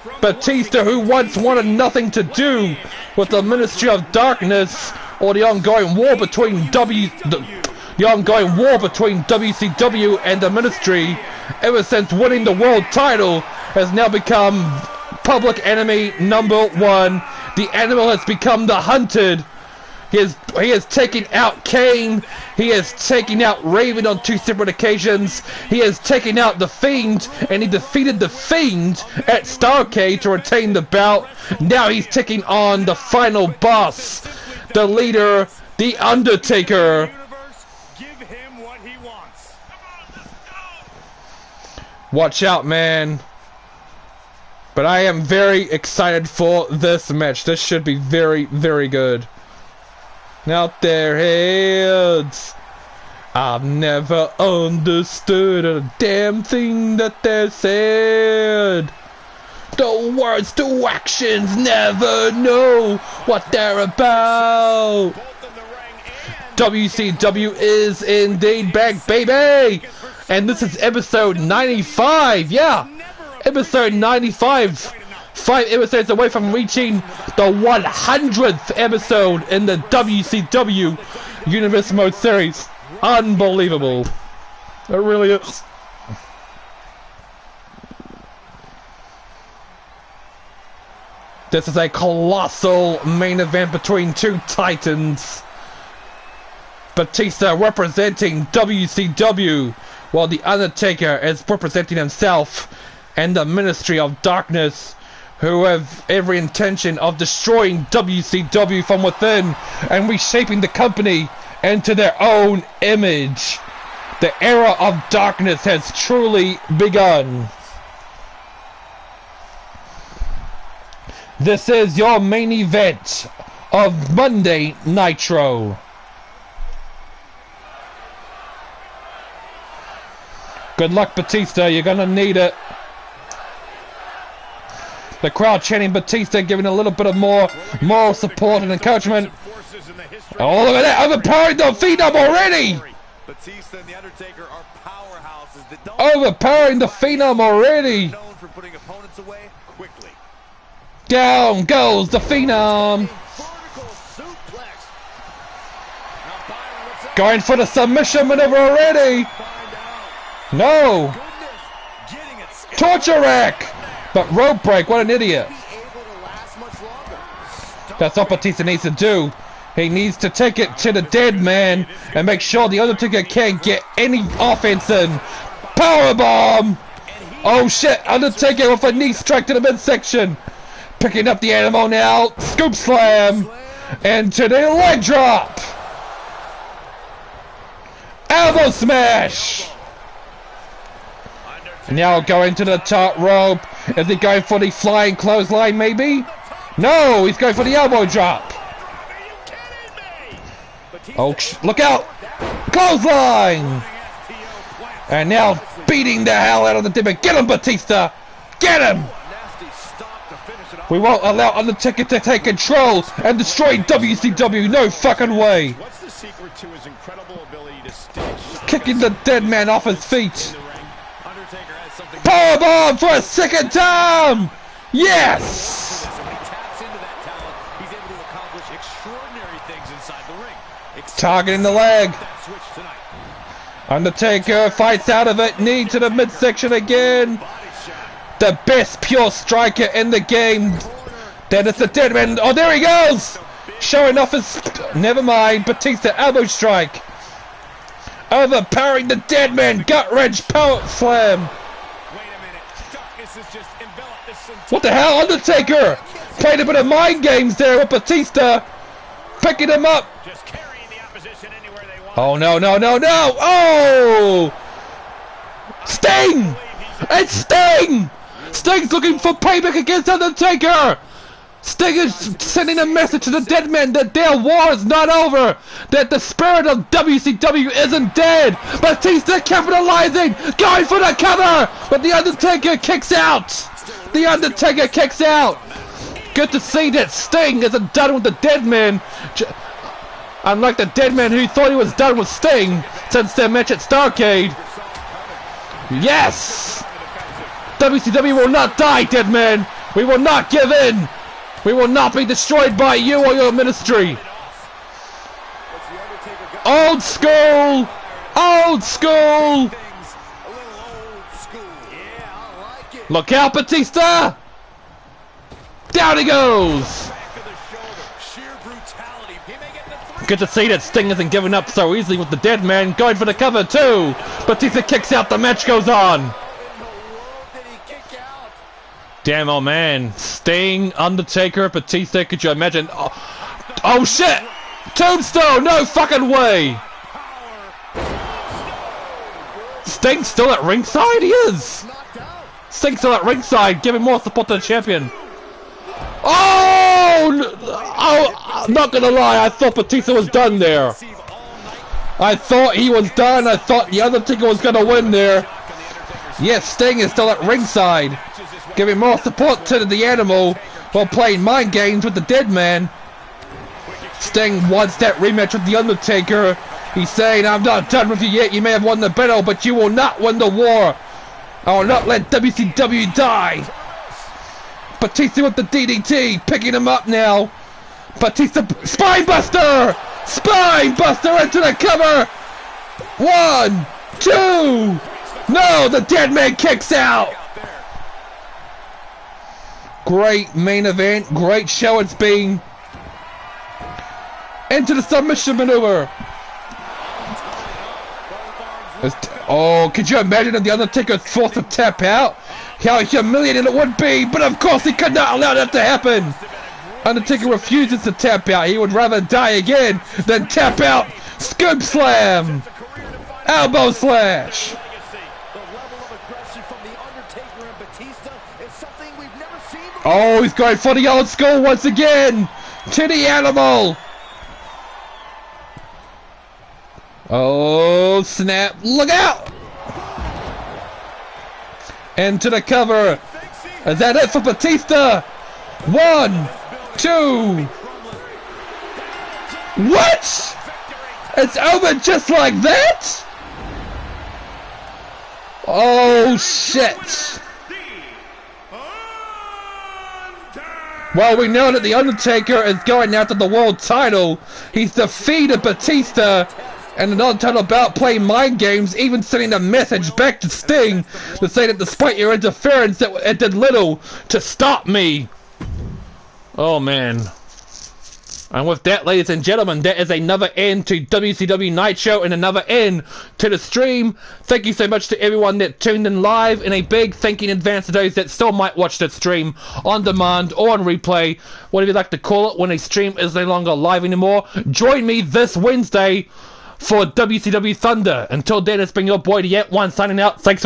from Batista, who once wanted nothing to do with the Ministry of Darkness or the ongoing war between WCW and the Ministry, ever since winning the world title, has now become public enemy number one. The animal has become the hunted. He has taken out Kane. He has taken out Raven on 2 separate occasions. He has taken out The Fiend, and he defeated The Fiend at Starrcade to retain the bout. Now he's taking on the final boss, the leader, The Undertaker. Give him what he wants. Watch out, man. But I am very excited for this match. This should be very, very good. Out their heads. I've never understood a damn thing that they said. The words to actions never know what they're about. WCW is indeed back, baby. And this is episode 95. Yeah, episode 95. 5 episodes away from reaching the 100th episode in the WCW Universe Mode series. Unbelievable. It really is. This is a colossal main event between two titans. Batista representing WCW, while The Undertaker is representing himself and the Ministry of Darkness, who have every intention of destroying WCW from within and reshaping the company into their own image. The era of darkness has truly begun. This is your main event of Monday Nitro. Good luck, Batista. You're gonna need it. The crowd chanting Batista, giving a little bit of more moral support and encouragement. Oh, look at that! Overpowering the Phenom already! Batista and the Undertaker are powerhouses that don't Overpowering the Phenom already! known for putting opponents away quickly. Down goes the Phenom! Vertical suplex. Now Byron, what's up? Going for the submission maneuver already! Find out. No! Goodness, getting it started. Torture rack! But rope break, what an idiot! Be able to last much longer. That's what Batista needs to do. He needs to take it to the dead man and make sure the Undertaker can't get any offense in. Powerbomb! Oh shit, Undertaker with a knee strike to the midsection. Picking up the animal now. Scoop slam. And to the leg drop. Elbow smash. Now going to the top rope. Is he going for the flying clothesline maybe? No, he's going for the elbow drop. Oh, look out! Clothesline! And now beating the hell out of the demon. Get him, Batista! Get him! We won't allow Undertaker to take control and destroy WCW. No fucking way! What's the secret to his incredible ability to stitch? Kicking the dead man off his feet. Undertaker has something. Powerbomb for a second time! Yes! When he taps into that talent, he's able to accomplish extraordinary things inside the ring. Targeting the leg. That switch tonight. Undertaker fights out of it. Knee to the midsection again. The best pure striker in the game. Then it's the dead man. Oh, there he goes! Showing off his... Never mind. Batista elbow strike. Overpowering the dead man. Gut wrench power slam. Wait a minute. Darkness has just enveloped this entire. What the hell? Undertaker played a bit of mind games there with Batista. Picking him up. Just carrying the opposition anywhere they want. Oh, no, no, no, no. Oh! Sting! It's Sting! Sting's looking for payback against Undertaker! Sting is sending a message to the dead man that their war is not over! That the spirit of WCW isn't dead! Batista capitalizing! Going for the cover! But the Undertaker kicks out! The Undertaker kicks out! Good to see that Sting isn't done with the dead man. Unlike the dead man who thought he was done with Sting since their match at Starrcade. Yes! WCW will not die, dead man! We will not give in! We will not be destroyed by you or your ministry! Old school! Old school! Look out, Batista! Down he goes! Good to see that Sting isn't giving up so easily with the dead man going for the cover too! Batista kicks out, the match goes on! Damn, oh man. Sting, Undertaker, Batista, could you imagine? Oh shit! Tombstone! No fucking way! Sting's still at ringside? He is! Sting's still at ringside, giving more support to the champion. Oh, I'm not gonna lie, I thought Batista was done there. I thought he was done. I thought the Undertaker was gonna win there. Yes, Sting is still at ringside, giving more support to the animal while playing mind games with the dead man. Sting wants that rematch with the Undertaker. He's saying, I'm not done with you yet. You may have won the battle, but you will not win the war. I will not let WCW die. Batista with the DDT, picking him up now. Batista, Spinebuster! Spinebuster into the cover! 1, 2, no, the dead man kicks out! Great main event, great show it's been. Into the submission maneuver. Oh, could you imagine if the Undertaker forced to tap out? How humiliating it would be, but of course he could not allow that to happen. Undertaker refuses to tap out. He would rather die again than tap out. Scoop slam. Elbow slash. Oh, he's going for the old school once again. To the animal. Oh, snap. Look out. And to the cover. Is that it for Batista? 1, 2. What? It's over just like that? Oh, shit. Well, we know that The Undertaker is going after the world title. He's defeated Batista and the non-title bout, playing mind games, even sending a message back to Sting to say that despite your interference, it did little to stop me. Oh, man. And with that, ladies and gentlemen, that is another end to WCW Nitro and another end to the stream. Thank you so much to everyone that tuned in live, and a big thank you in advance to those that still might watch that stream on demand or on replay, whatever you'd like to call it, when a stream is no longer live anymore. Join me this Wednesday for WCW Thunder. Until then, it's been your boy, the Ant1, signing out. Thanks for